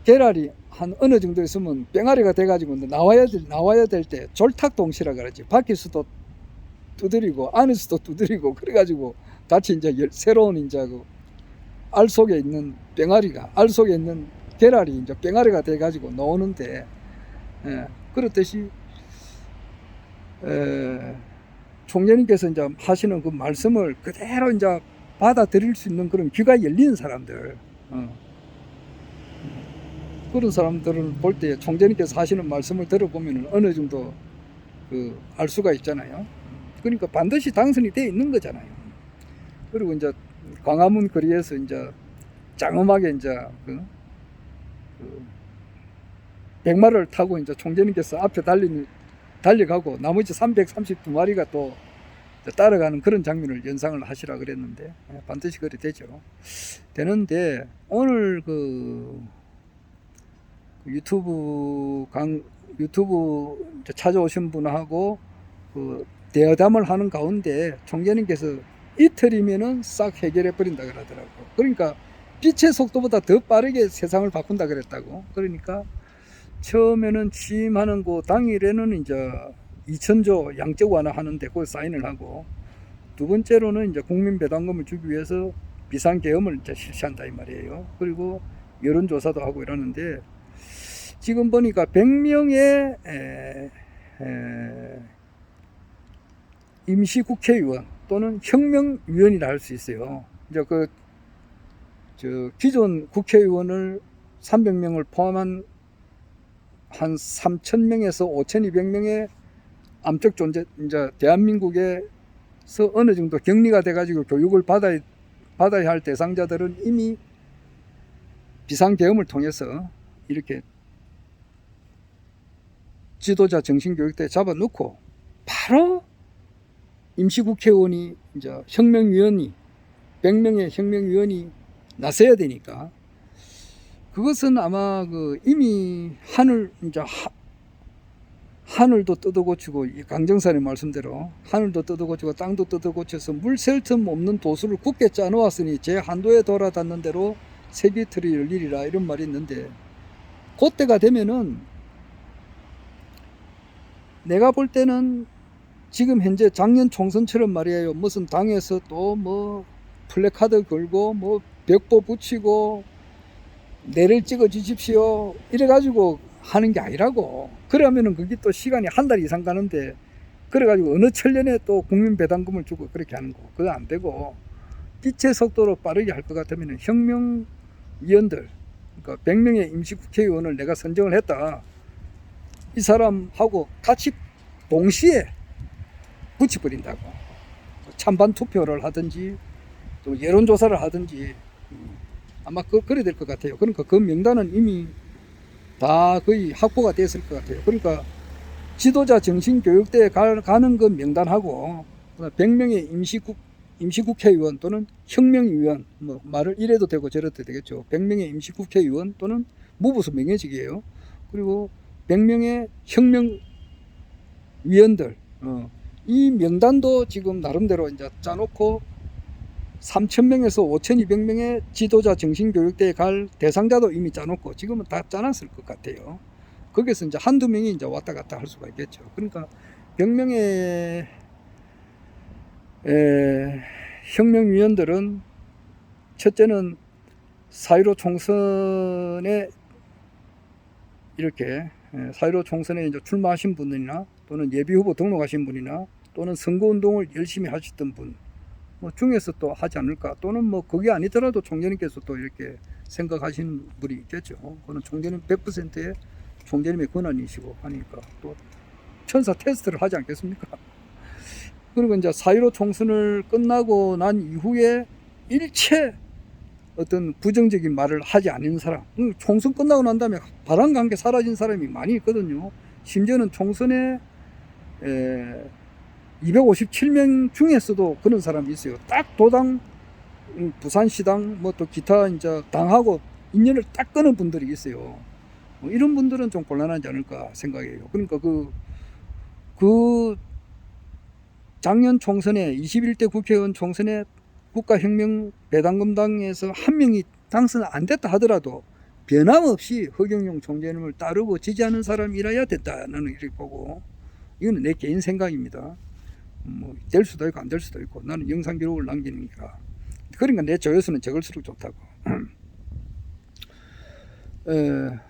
계랄이 한 어느 정도 있으면 뺑아리가 돼가지고 나와야 될 때 졸탁동시라 그러지. 밖에서도 두드리고 안에서도 두드리고 그래가지고 같이 이제 새로운 이제 그 알 속에 있는 뺑아리가 알 속에 있는 계랄이 이제 뺑아리가 돼가지고 나오는데 그렇듯이 총재님께서 이제 하시는 그 말씀을 그대로 이제 받아들일 수 있는 그런 귀가 열린 사람들, 그런 사람들을 볼 때 총재님께서 하시는 말씀을 들어보면 어느 정도 알 수가 있잖아요. 그러니까 반드시 당선이 돼 있는 거잖아요. 그리고 이제 광화문 거리에서 이제 장엄하게 이제 백마를 타고 이제 총재님께서 앞에 달려가고 나머지 332마리가 또 따라가는 그런 장면을 연상을 하시라 그랬는데 반드시 그리 되죠. 되는데 오늘 유튜브 찾아오신 분하고 대화담을 하는 가운데 총재님께서 이틀이면은 싹 해결해 버린다 그러더라고. 그러니까 빛의 속도보다 더 빠르게 세상을 바꾼다 그랬다고. 그러니까 처음에는 취임하는 그 당일에는 이제 2천조 양적 완화하는데 그 사인을 하고, 두 번째로는 이제 국민 배당금을 주기 위해서 비상계엄을 이제 실시한다 이 말이에요. 그리고 여론조사도 하고 이러는데 지금 보니까 100명의 임시국회의원 또는 혁명위원이라 할 수 있어요. 이제 기존 국회의원을 300명을 포함한 한 3,000명에서 5,200명의 암적 존재, 이제 대한민국에서 어느 정도 격리가 돼가지고 교육을 받아야 할 대상자들은 이미 비상계엄을 통해서 이렇게 지도자 정신교육대에 잡아놓고 바로 임시국회의원이 이제 혁명위원이 100명의 혁명위원이 나서야 되니까, 그것은 아마 이미 하늘도 뜯어고치고, 강정산의 말씀대로 하늘도 뜯어고치고 땅도 뜯어고쳐서 물 셀 틈 없는 도수를 굳게 짜놓았으니 제 한도에 돌아닿는 대로 세기틀이 열리리라, 이런 말이 있는데, 그때가 되면은 내가 볼 때는 지금 현재 작년 총선처럼 말이에요. 무슨 당에서 또 뭐 플래카드 걸고 뭐 벽보 붙이고 내를 찍어 주십시오 이래가지고 하는 게 아니라고. 그러면은 그게 또 시간이 한 달 이상 가는데, 그래가지고 어느 천년에 또 국민 배당금을 주고 그렇게 하는 거, 그거 안 되고, 빛의 속도로 빠르게 할 것 같으면 혁명위원들, 그러니까 100명의 임시국회의원을 내가 선정을 했다, 이 사람하고 같이 동시에 붙여버린다고. 찬반 투표를 하든지 또 여론조사를 하든지 아마 그래 될 것 같아요. 그러니까 그 명단은 이미 다 거의 확보가 됐을 것 같아요. 그러니까 지도자 정신교육대에 가는 그 명단하고 100명의 임시국회의원 또는 혁명위원, 뭐 말을 이래도 되고 저래도 되겠죠. 100명의 임시국회의원 또는 무부수 명예직이에요. 그리고 100명의 혁명위원들, 이 명단도 지금 나름대로 이제 짜놓고 3,000명에서 5,200명의 지도자 정신교육대에 갈 대상자도 이미 짜놓고 지금은 다 짜놨을 것 같아요. 거기서 이제 한두 명이 이제 왔다 갔다 할 수가 있겠죠. 그러니까 100명의 혁명위원들은 첫째는 4.15 총선에 이렇게 4.15 총선에 이제 출마하신 분들이나 또는 예비후보 등록하신 분이나 또는 선거운동을 열심히 하셨던 분 뭐 중에서 또 하지 않을까, 또는 뭐 그게 아니더라도 총재님께서 또 이렇게 생각하시는 분이 있겠죠. 그거는 총재님 100%의 총재님의 권한이시고 하니까 또 천사 테스트를 하지 않겠습니까? 그리고 이제 4.15 총선을 끝나고 난 이후에 일체 어떤 부정적인 말을 하지 않는 사람, 총선 끝나고 난 다음에 바람관계 사라진 사람이 많이 있거든요. 심지어는 총선에 257명 중에서도 그런 사람이 있어요. 딱 도당, 부산시당, 뭐 또 기타 이제 당하고 인연을 딱 끊은 분들이 있어요. 이런 분들은 좀 곤란하지 않을까 생각해요. 그러니까 그 작년 총선에 21대 국회의원 총선에 국가혁명 배당금당에서 한 명이 당선 안 됐다 하더라도 변함없이 허경영 총재님을 따르고 지지하는 사람이라야 됐다. 나는 이렇게 보고, 이거는 내 개인 생각입니다. 뭐 될 수도 있고 안 될 수도 있고, 나는 영상 기록을 남기니까. 그러니까 내 조회수는 적을수록 좋다고.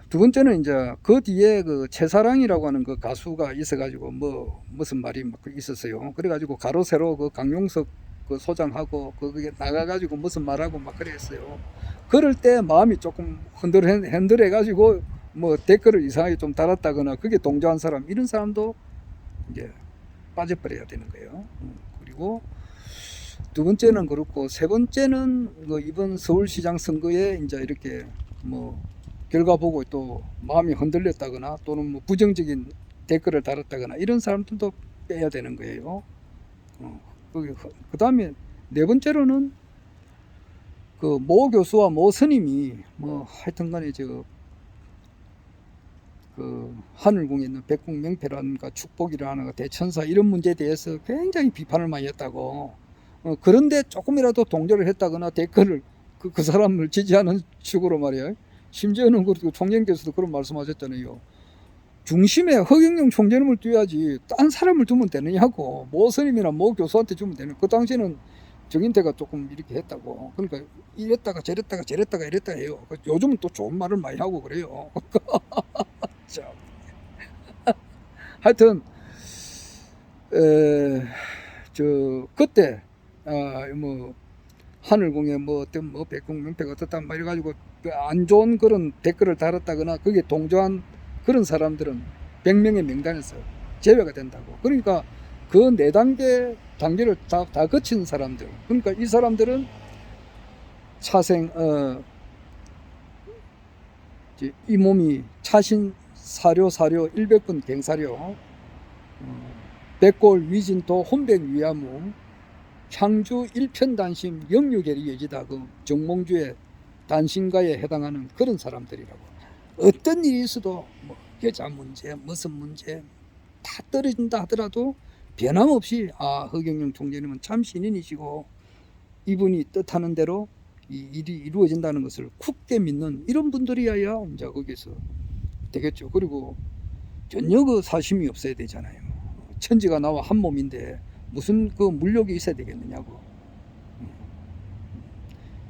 두 번째는 이제 그 뒤에 그 최사랑이라고 하는 그 가수가 있어가지고 뭐 무슨 말이 막 있었어요. 그래가지고 가로 세로 그 강용석 그 소장하고 그게 나가가지고 무슨 말하고 막 그랬어요. 그럴 때 마음이 조금 흔들해가지고 뭐 댓글을 이상하게 좀 달았다거나 그게 동조한 사람, 이런 사람도 이제 빠져버려야 되는 거예요. 그리고 두 번째는 그렇고, 세 번째는 그 이번 서울시장 선거에 이제 이렇게 뭐 결과 보고 또 마음이 흔들렸다거나 또는 뭐 부정적인 댓글을 달았다거나 이런 사람들도 빼야 되는 거예요. 그 다음에 네 번째로는 그 모 교수와 모 스님이 뭐 하여튼간에 그 하늘궁에 있는 백궁명패라든가 축복이라든가 대천사 이런 문제에 대해서 굉장히 비판을 많이 했다고. 그런데 조금이라도 동조를 했다거나 댓글을 그 사람을 지지하는 식으로 말이야. 심지어는 그 총장께서도 그런 말씀하셨잖아요. 중심에 허경영 총재님을 둬야지 딴 사람을 두면 되느냐고. 모 스님이나 모 교수한테 주면 되는. 그 당시에는 정인태가 조금 이렇게 했다고. 그러니까 이랬다가 저랬다가 이랬다 해요. 요즘은 또 좋은 말을 많이 하고 그래요. 하여튼 그때 뭐 하늘궁에 뭐 어떤 뭐 백궁명패가 어떻다 막 이래가지고 안 좋은 그런 댓글을 달았다거나 거기에 동조한 그런 사람들은 100명의 명단에서 제외가 된다고. 그러니까 그 4단계를 다 거친 사람들, 그러니까 이 사람들은 차생 이 몸이 차신 사료 100번 갱사료, 백골 위진토 혼백 위야무, 향주 일편단심 영유계리 여지다, 그 정몽주의 단신가에 해당하는 그런 사람들이라고. 어떤 일이 있어도 뭐 여자 문제 무슨 문제 다 떨어진다 하더라도 변함없이 허경영 총재님은 참 신인이시고 이분이 뜻하는 대로 이 일이 이루어진다는 것을 굳게 믿는 이런 분들이야야 이제 거기서 되겠죠. 그리고 전혀 그 사심이 없어야 되잖아요. 천지가 나와 한 몸인데 무슨 그 물욕이 있어야 되겠느냐고.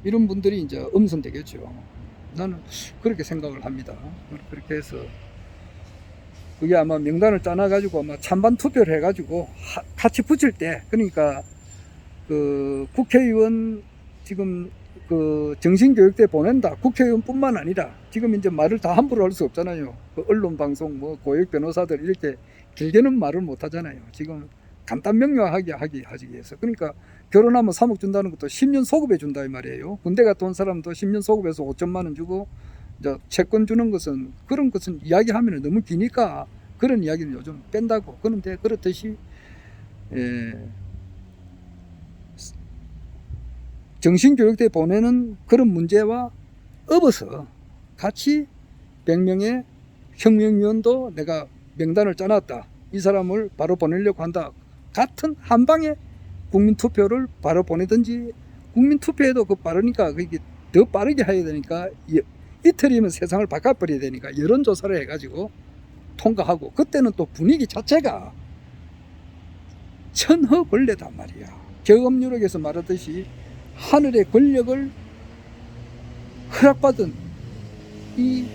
이런 분들이 이제 엄선되겠죠. 나는 그렇게 생각을 합니다. 그렇게 해서 그게 아마 명단을 짜놔가지고 아마 찬반 투표를 해가지고 같이 붙일 때, 그러니까 그 국회의원 지금 그 정신교육대 보낸다. 국회의원뿐만 아니라 지금 이제 말을 다 함부로 할 수 없잖아요. 그 언론 방송 뭐 고액 변호사들 이렇게 길게는 말을 못 하잖아요. 지금 간단 명료하게 하기 위해서. 그러니까 결혼하면 3억 준다는 것도 10년 소급해 준다 이 말이에요. 군대 갔다 온 사람도 10년 소급해서 5천만 원 주고 이제 채권 주는 것은, 그런 것은 이야기하면 너무 기니까 그런 이야기는 요즘 뺀다고. 그런데 그렇듯이 정신교육대 보내는 그런 문제와 업어서 같이 100명의 혁명위원도 내가 명단을 짜놨다. 이 사람을 바로 보내려고 한다. 같은 한 방에 국민투표를 바로 보내든지, 국민투표에도 그 빠르니까 그게 더 빠르게 해야 되니까 이틀이면 세상을 바꿔버려야 되니까 여론조사를 해가지고 통과하고, 그때는 또 분위기 자체가 천허벌레단 말이야. 경업유력에서 말하듯이 하늘의 권력을 허락받은 이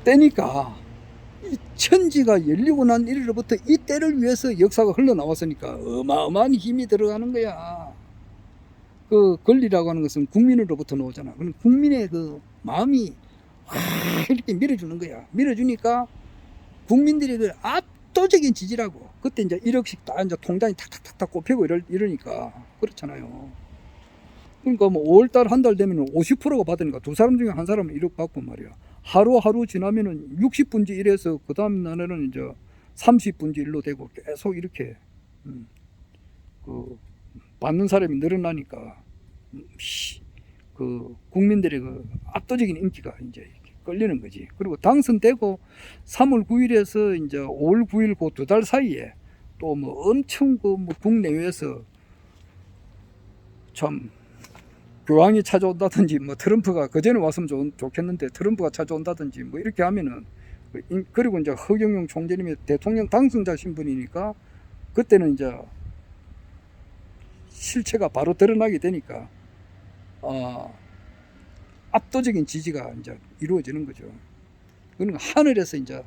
때니까, 이 천지가 열리고 난 이래로부터 이 때를 위해서 역사가 흘러나왔으니까 어마어마한 힘이 들어가는 거야. 그 권리라고 하는 것은 국민으로부터 나오잖아. 그럼 국민의 그 마음이 이렇게 밀어주는 거야. 밀어주니까 국민들이 그 압도적인 지지라고. 그때 이제 1억씩 다 이제 통장이 탁탁탁탁 꼽히고 이러니까 그렇잖아요. 그러니까 뭐 5월달 한 달 되면 50%가 받으니까 두 사람 중에 한 사람은 1억 받고 말이야. 하루하루 지나면은 60분지 1에서 그 다음 날에는 이제 30분지 1로 되고 계속 이렇게 그 받는 사람이 늘어나니까 그 국민들의 그 압도적인 인기가 이제 끌리는 거지. 그리고 당선되고 3월 9일에서 이제 5월 9일 그 두 달 사이에 또 뭐 엄청 그 뭐 국내외에서 참 교황이 찾아온다든지 뭐 트럼프가 그전에 왔으면 좋겠는데 트럼프가 찾아온다든지 뭐 이렇게 하면은 그리고 이제 허경영 총재님이 대통령 당선자 신분이니까 그때는 이제 실체가 바로 드러나게 되니까 압도적인 지지가 이제 이루어지는 거죠. 그러니까 하늘에서 이제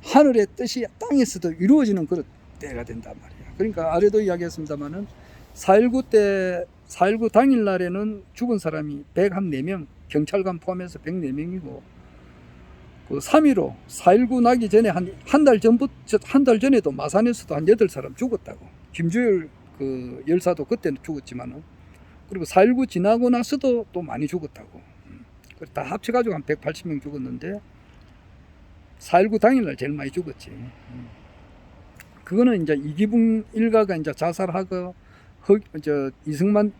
하늘의 뜻이 땅에서도 이루어지는 그런 때가 된단 말이야. 그러니까 아래도 이야기했습니다만은 4.19 당일날에는 죽은 사람이 104명, 경찰관 포함해서 104명이고, 그 3.15, 4.19 나기 전에 한 달 전에도 마산에서도 한 8사람 죽었다고. 김주열 그 열사도 그때는 죽었지만은, 그리고 4.19 지나고 나서도 또 많이 죽었다고. 다 합쳐가지고 한 180명 죽었는데, 4.19 당일날 제일 많이 죽었지. 그거는 이제 이기붕 일가가 이제 자살하고, 이승만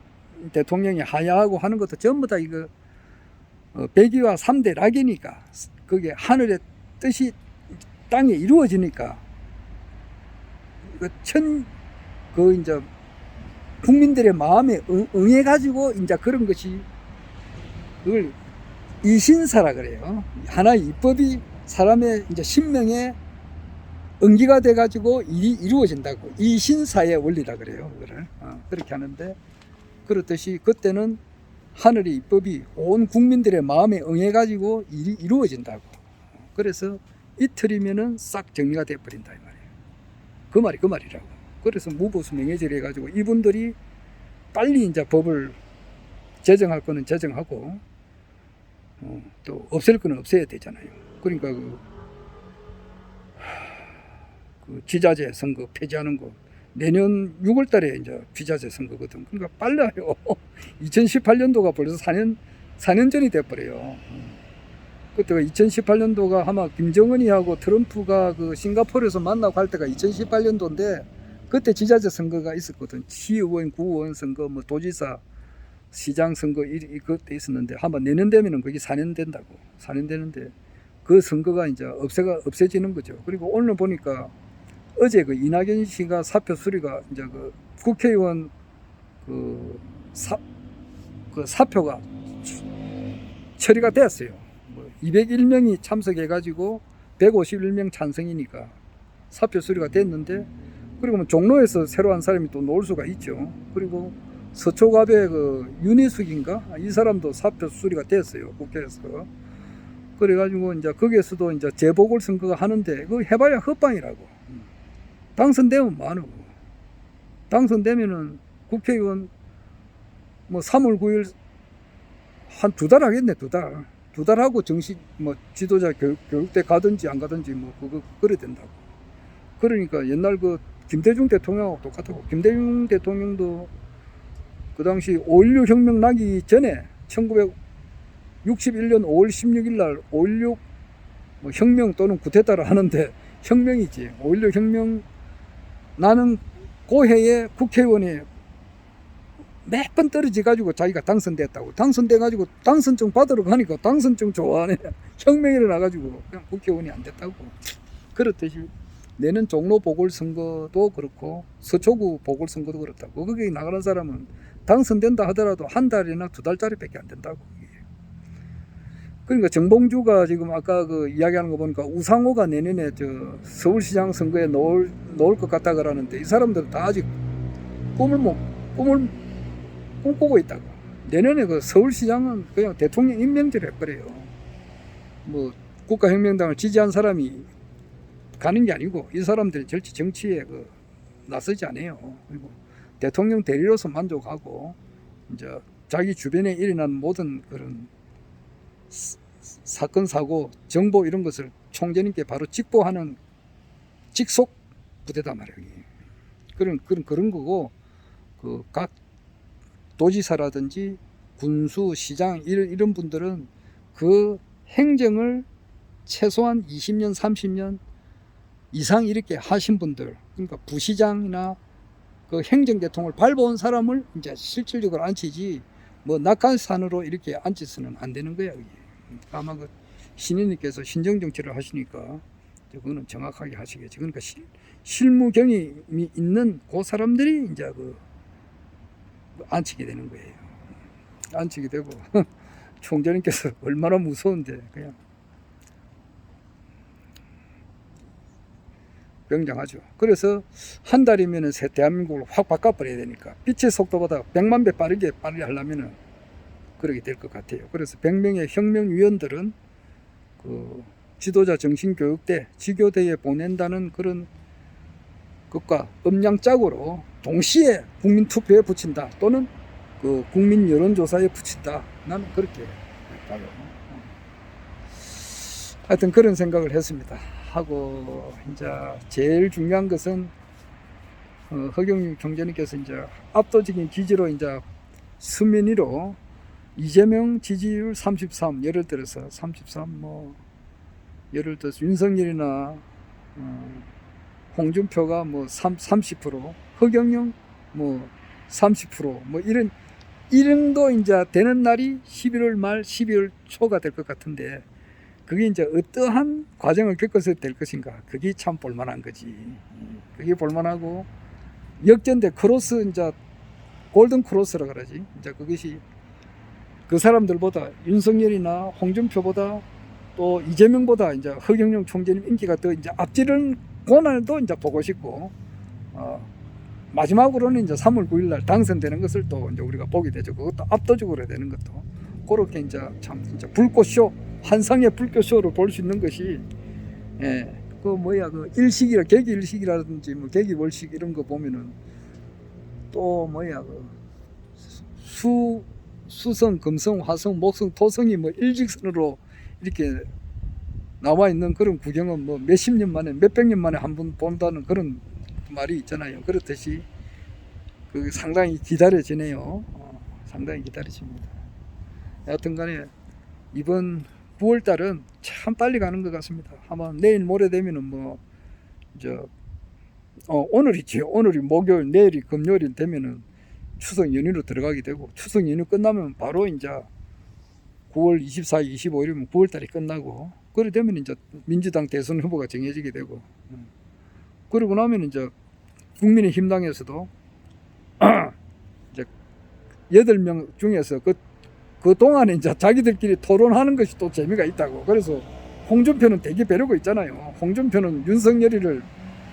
대통령이 하야하고 하는 것도 전부 다 이거 백의와 3대 락이니까 그게 하늘의 뜻이 땅에 이루어지니까 그 이제 국민들의 마음에 응해 가지고 이제 그런 것이 그걸 이신사라 그래요. 하나의 입법이 사람의 이제 신명에 응기가 돼 가지고 일이 이루어진다고. 이신사의 원리라 그래요. 그거를 그렇게 하는데, 그렇듯이 그때는 하늘의 입법이 온 국민들의 마음에 응해 가지고 일이 이루어진다고. 그래서 이틀이면은 싹 정리가 돼 버린다 이 말이에요. 그 말이라고. 그래서 무보수 명예제를 해가지고 이분들이 빨리 이제 법을 제정할 거는 제정하고 또 없앨 거는 없애야 되잖아요. 그러니까 그 지자재 선거 폐지하는 거 내년 6월 달에 이제 지자재 선거거든. 그러니까 빨라요. 2018년도가 벌써 4년 전이 돼버려요. 그때가 2018년도가 아마 김정은이하고 트럼프가 그 싱가포르에서 만나고 할 때가 2018년도인데 그때 지자체 선거가 있었거든. 시의원, 구의원 선거, 뭐 도지사, 시장 선거 그때 있었는데 아마 내년 되면은 그게 4년 된다고. 4년 되는데 그 선거가 이제 없애지는 거죠. 그리고 오늘 보니까 어제 그 이낙연 씨가 사표 수리가 이제 그 국회의원 그 사표가 처리가 됐어요. 201명이 참석해가지고 151명 찬성이니까 사표 수리가 됐는데, 그리고 뭐 종로에서 새로 한 사람이 또 나올 수가 있죠. 그리고 서초갑의 그 윤희숙인가 이 사람도 사표 수리가 됐어요, 국회에서. 그래가지고 이제 거기에서도 이제 재보궐 선거가 하는데 그거 해봐야 헛방이라고. 당선되면 많고, 당선되면은 국회의원 뭐 3월 9일 한 2달 하겠네. 2달 하고 정식 뭐 지도자 교육대 가든지 안 가든지 뭐 그거 그래야 된다고. 그러니까 옛날 그 김대중 대통령하고 똑같고, 김대중 대통령도 그 당시 5.16 혁명 나기 전에 1961년 5월 16일 날 5.16 뭐 혁명 또는 쿠데타를 하는데, 혁명이지. 5.16 혁명 나는 그 해에 국회의원이 몇 번 떨어져 가지고 자기가 당선됐다고. 당선돼 가지고 당선증 받으러 가니까 당선증 좋아하네. 혁명이 일어나 가지고 그냥 국회의원이 안 됐다고. 그렇듯이 내년 종로 보궐선거도 그렇고 서초구 보궐선거도 그렇다고. 거기 나가는 사람은 당선된다 하더라도 한 달이나 2달짜리밖에 안 된다고. 그러니까 정봉주가 지금 아까 그 이야기하는 거 보니까 우상호가 내년에 저 서울시장 선거에 나올 것 같다 그러는데, 이 사람들은 다 아직 꿈을 꿈꾸고 있다고. 내년에 그 서울시장은 그냥 대통령 임명제를 해버려요. 뭐 국가혁명당을 지지한 사람이 가는 게 아니고 이 사람들이 절대 정치에 나서지 않아요. 그리고 대통령 대리로서 만족하고 이제 자기 주변에 일어난 모든 그런 사건 사고 정보 이런 것을 총재님께 바로 직보하는 직속 부대다 말이에요. 그런 거고, 그 각 도지사라든지 군수 시장 이런 분들은 그 행정을 최소한 20년 30년 이상 이렇게 하신 분들, 그러니까 부시장이나 그 행정계통을 밟아온 사람을 이제 실질적으로 앉히지, 뭐 낙하산으로 이렇게 앉혀서는 안 되는 거야. 아마 그 신인님께서 신정정치를 하시니까 그거는 정확하게 하시겠지. 그러니까 실무 경험이 있는 그 사람들이 이제 그 앉히게 되는 거예요. 앉히게 되고 총재님께서 얼마나 무서운데 그냥 굉장하죠. 그래서 한 달이면은 대한민국을 확 바꿔버려야 되니까 빛의 속도보다 100만 배 빠르게 하려면은 그렇게 될 것 같아요. 그래서 100명의 혁명위원들은 그 지도자 정신교육대, 지교대에 보낸다는 그런 것과 음양짝으로 동시에 국민투표에 붙인다, 또는 그 국민 여론조사에 붙인다. 나는 그렇게 봐요. 하여튼 그런 생각을 했습니다. 하고 이제 제일 중요한 것은 허경영 총재님께서 이제 압도적인 지지로 이제 수면 위로 이재명 지지율 33, 예를 들어서 33, 뭐 예를 들어서 윤석열이나 홍준표가 뭐 30%, 허경영 뭐 30%, 뭐 이런 거 이제 되는 날이 11월 말 12월 초가 될 것 같은데, 그게 이제 어떠한 과정을 겪어서 될 것인가, 그게 참 볼만한 거지. 그게 볼만하고, 역전대 크로스, 이제 골든 크로스라 그러지. 이제 그것이 그 사람들보다 윤석열이나 홍준표보다 또 이재명보다 이제 허경영 총재님 인기가 더 이제 앞지르는 고난도 이제 보고 싶고, 마지막으로는 이제 3월 9일 날 당선되는 것을 또 이제 우리가 보게 되죠. 그것도 압도적으로 되는 것도. 그렇게 이제 참 진짜 불꽃쇼, 환상의 불꽃쇼를 볼 수 있는 것이, 그 뭐야, 그 계기 일식이라든지 뭐 계기 월식 이런 거 보면은 또 뭐야, 그 수성, 금성, 화성, 목성, 토성이 뭐 일직선으로 이렇게 나와 있는 그런 구경은 뭐 몇십 년 만에, 몇백 년 만에 한 번 본다는 그런 말이 있잖아요. 그렇듯이 그 상당히 기다려지네요. 상당히 기다려집니다. 여하튼 간에 이번 9월 달은 참 빨리 가는 것 같습니다. 아마 내일 모레 되면은 뭐 오늘이지요. 오늘이 목요일, 내일이 금요일 되면은 추석 연휴로 들어가게 되고, 추석 연휴 끝나면 바로 이제 9월 24일, 25일이면 9월 달이 끝나고, 그래 되면 이제 민주당 대선 후보가 정해지게 되고, 그러고 나면 이제 국민의힘당에서도 이제 8명 중에서 그 동안에 이제 자기들끼리 토론하는 것이 또 재미가 있다고. 그래서 홍준표는 되게 배려고 있잖아요. 홍준표는 윤석열이를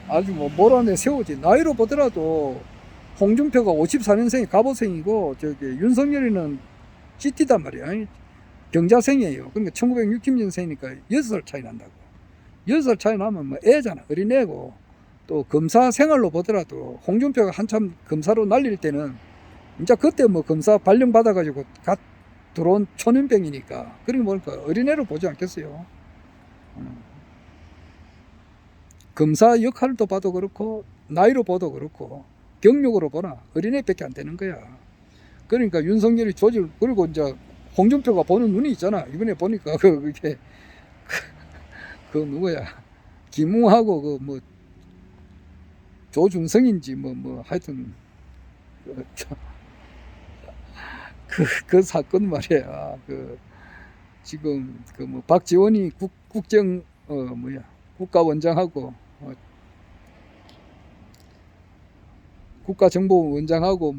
아주 뭐 몰아내 세우지. 나이로 보더라도 홍준표가 54년생이 갑오생이고, 윤석열이는 GT단 말이야. 경자생이에요. 그러니까 1960년생이니까 6살 차이 난다고. 6살 차이 나면 뭐 애잖아. 어린애고. 또 검사 생활로 보더라도 홍준표가 한참 검사로 날릴 때는 이제 그때 뭐 검사 발령 받아가지고 갓 들어온 초년병이니까, 그러니 뭐랄까 어린애로 보지 않겠어요. 검사 역할도 봐도 그렇고 나이로 봐도 그렇고 경력으로 보나 어린애밖에 안 되는 거야. 그러니까 윤석열이 그리고 이제 홍준표가 보는 눈이 있잖아. 이번에 보니까 그게 그 누구야, 김웅하고 그 뭐 조중성인지 뭐 하여튼 그 사건 말이야. 지금 뭐 박지원이 국정 국가원장하고 국가정보원장하고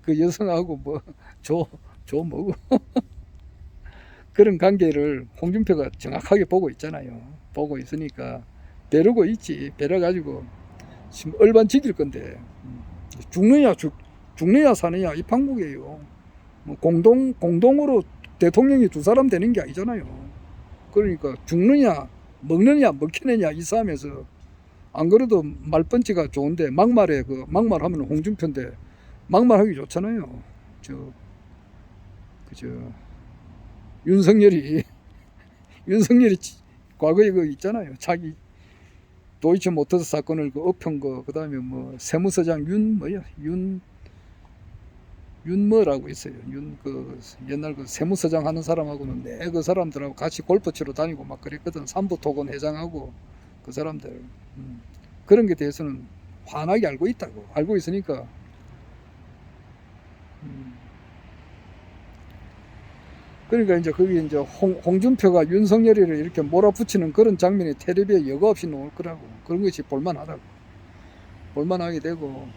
그 여성하고 뭐고 그런 관계를 홍준표가 정확하게 보고 있잖아요. 보고 있으니까 벼르고 있지. 벼려가지고 지금 얼반 지킬 건데, 죽느냐 사느냐 이 판국이에요. 뭐 공동으로 대통령이 두 사람 되는 게 아니잖아요. 그러니까 죽느냐 먹느냐 먹히느냐 이 싸움에서, 안 그래도 말펀치가 좋은데 막말하면 홍준표인데, 막말하기 좋잖아요. 저 그저 윤석열이 윤석열이 과거에 그 있잖아요. 자기 도이치모터스 사건을 그 엎은 거, 그다음에 뭐 세무서장 윤뭐라고 있어요. 그 옛날 그 세무서장 하는 사람하고는 그 사람들하고 같이 골프 치러 다니고 막 그랬거든. 삼부토건 회장하고 그 사람들. 그런 게 대해서는 환하게 알고 있다고. 알고 있으니까 그러니까 이제 거기 이제 홍준표가 윤석열이를 이렇게 몰아붙이는 그런 장면이 텔레비에 여과 없이 나올 거라고. 그런 것이 볼만하다고. 볼만하게 되고,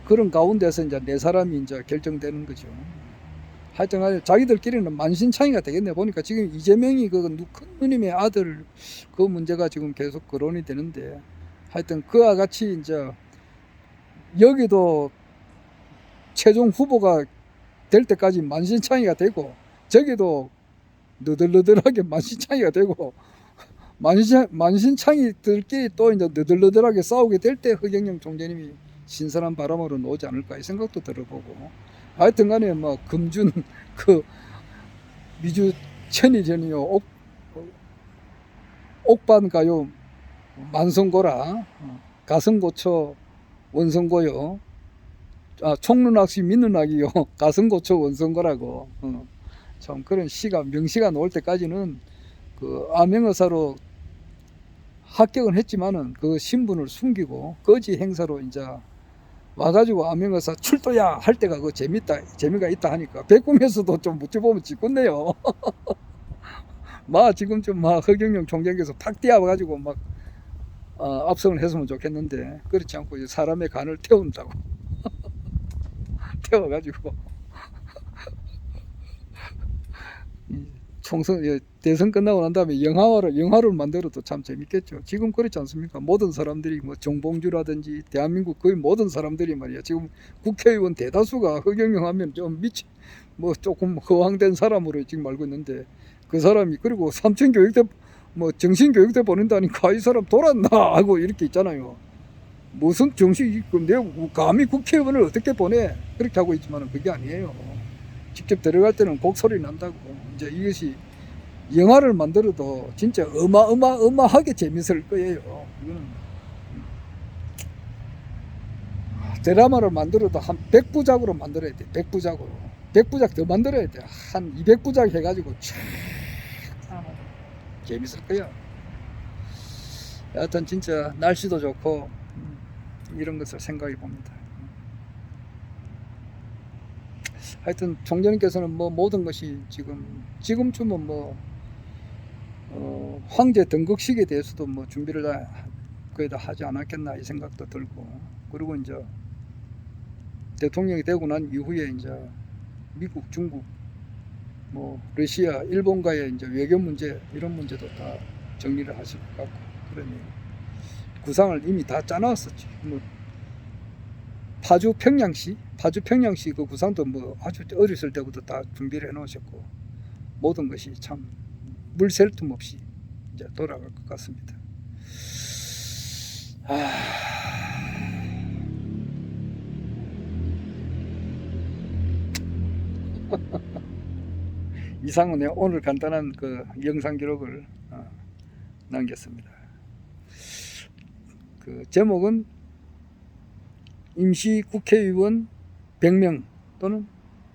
그런 가운데서 이제 네 사람이 이제 결정되는 거죠. 하여튼 자기들끼리는 만신창이가 되겠네. 보니까 지금 이재명이 그 큰 누님의 아들 그 문제가 지금 계속 거론이 되는데, 하여튼 그와 같이 이제 여기도 최종 후보가 될 때까지 만신창이가 되고, 저기도 너덜너덜하게 만신창이가 되고, 만신창이들끼리 또 이제 너덜너덜하게 싸우게 될 때 허경영 총재님이 신선한 바람으로 나오지 않을까 이 생각도 들어보고, 하여튼 간에 뭐 금준 그 미주 천이전이요 옥반가요 만성고라 가성고쳐 원성고요, 총루낚시 민루낚이요 가성고쳐 원성고라고. 참 그런 시가 명시가 나올 때까지는 그 암행어사로 합격은 했지만은 그 신분을 숨기고 거지 행사로 이제 와가지고 암행어사 출도야 할 때가 그 재미가 있다 하니까 백꿈에서도 좀 묻혀보면 짓궂네요. 막 지금쯤 막 허경영 총장께서 팍 뛰어와가지고 막 압승을 했으면 좋겠는데, 그렇지 않고 사람의 간을 태운다고. 태워가지고 대선 끝나고 난 다음에 영화를 만들어도 참 재밌겠죠. 지금 그렇지 않습니까? 모든 사람들이 뭐 정봉주라든지 대한민국 거의 모든 사람들이 말이야, 지금 국회의원 대다수가 허경영 하면 좀 뭐 조금 허황된 사람으로 지금 알고 있는데, 그 사람이 그리고 삼층교육대 뭐 정신교육대 보낸다니까 이 사람 돌았나 하고 이렇게 있잖아요. 무슨 내가 감히 국회의원을 어떻게 보내? 그렇게 하고 있지만 그게 아니에요. 직접 들어갈 때는 곡소리 난다고. 이제 이것이 영화를 만들어도 진짜 어마어마하게 재밌을 거예요. 이거는 드라마를 만들어도 한 100부작으로 만들어야 돼. 100부작 더 만들어야 돼. 한 200부작 해가지고 촤 재밌을 거야. 여하튼 진짜 날씨도 좋고 이런 것을 생각해 봅니다. 하여튼 총재님께서는 뭐 모든 것이 지금쯤은 뭐 황제 등극식에 대해서도 뭐 준비를 거의 다 하지 않았겠나 이 생각도 들고, 그리고 이제 대통령이 되고 난 이후에 이제 미국, 중국, 뭐 러시아, 일본과의 이제 외교 문제 이런 문제도 다 정리를 하실 것 같고, 그러니 구상을 이미 다 짜놨었지. 뭐 파주 평양시 그 구상도 뭐 아주 어렸을 때부터 다 준비를 해놓으셨고, 모든 것이 참 물샐 틈 없이 이제 돌아갈 것 같습니다. 이상은 내가 오늘 간단한 그 영상 기록을 남겼습니다. 그 제목은 임시 국회의원 100명 또는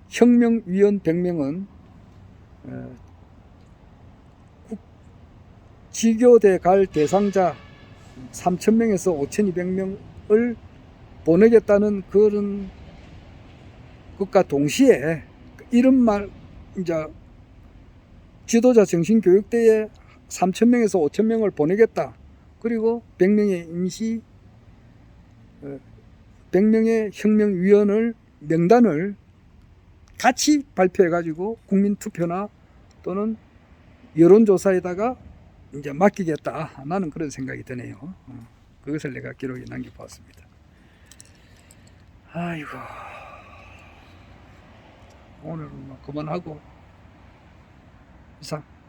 혁명위원 100명은 지교대 갈 대상자 3,000명에서 5,200명을 보내겠다는 그런 것과 동시에 이런 말, 이제 지도자 정신교육대에 3,000명에서 5,000명을 보내겠다. 그리고 100명의 100명의 혁명위원을 명단을 같이 발표해가지고 국민투표나 또는 여론조사에다가 이제 맡기겠다. 나는 그런 생각이 드네요. 그것을 내가 기록에 남겨보았습니다. 아이고, 오늘은 뭐 그만하고 이상.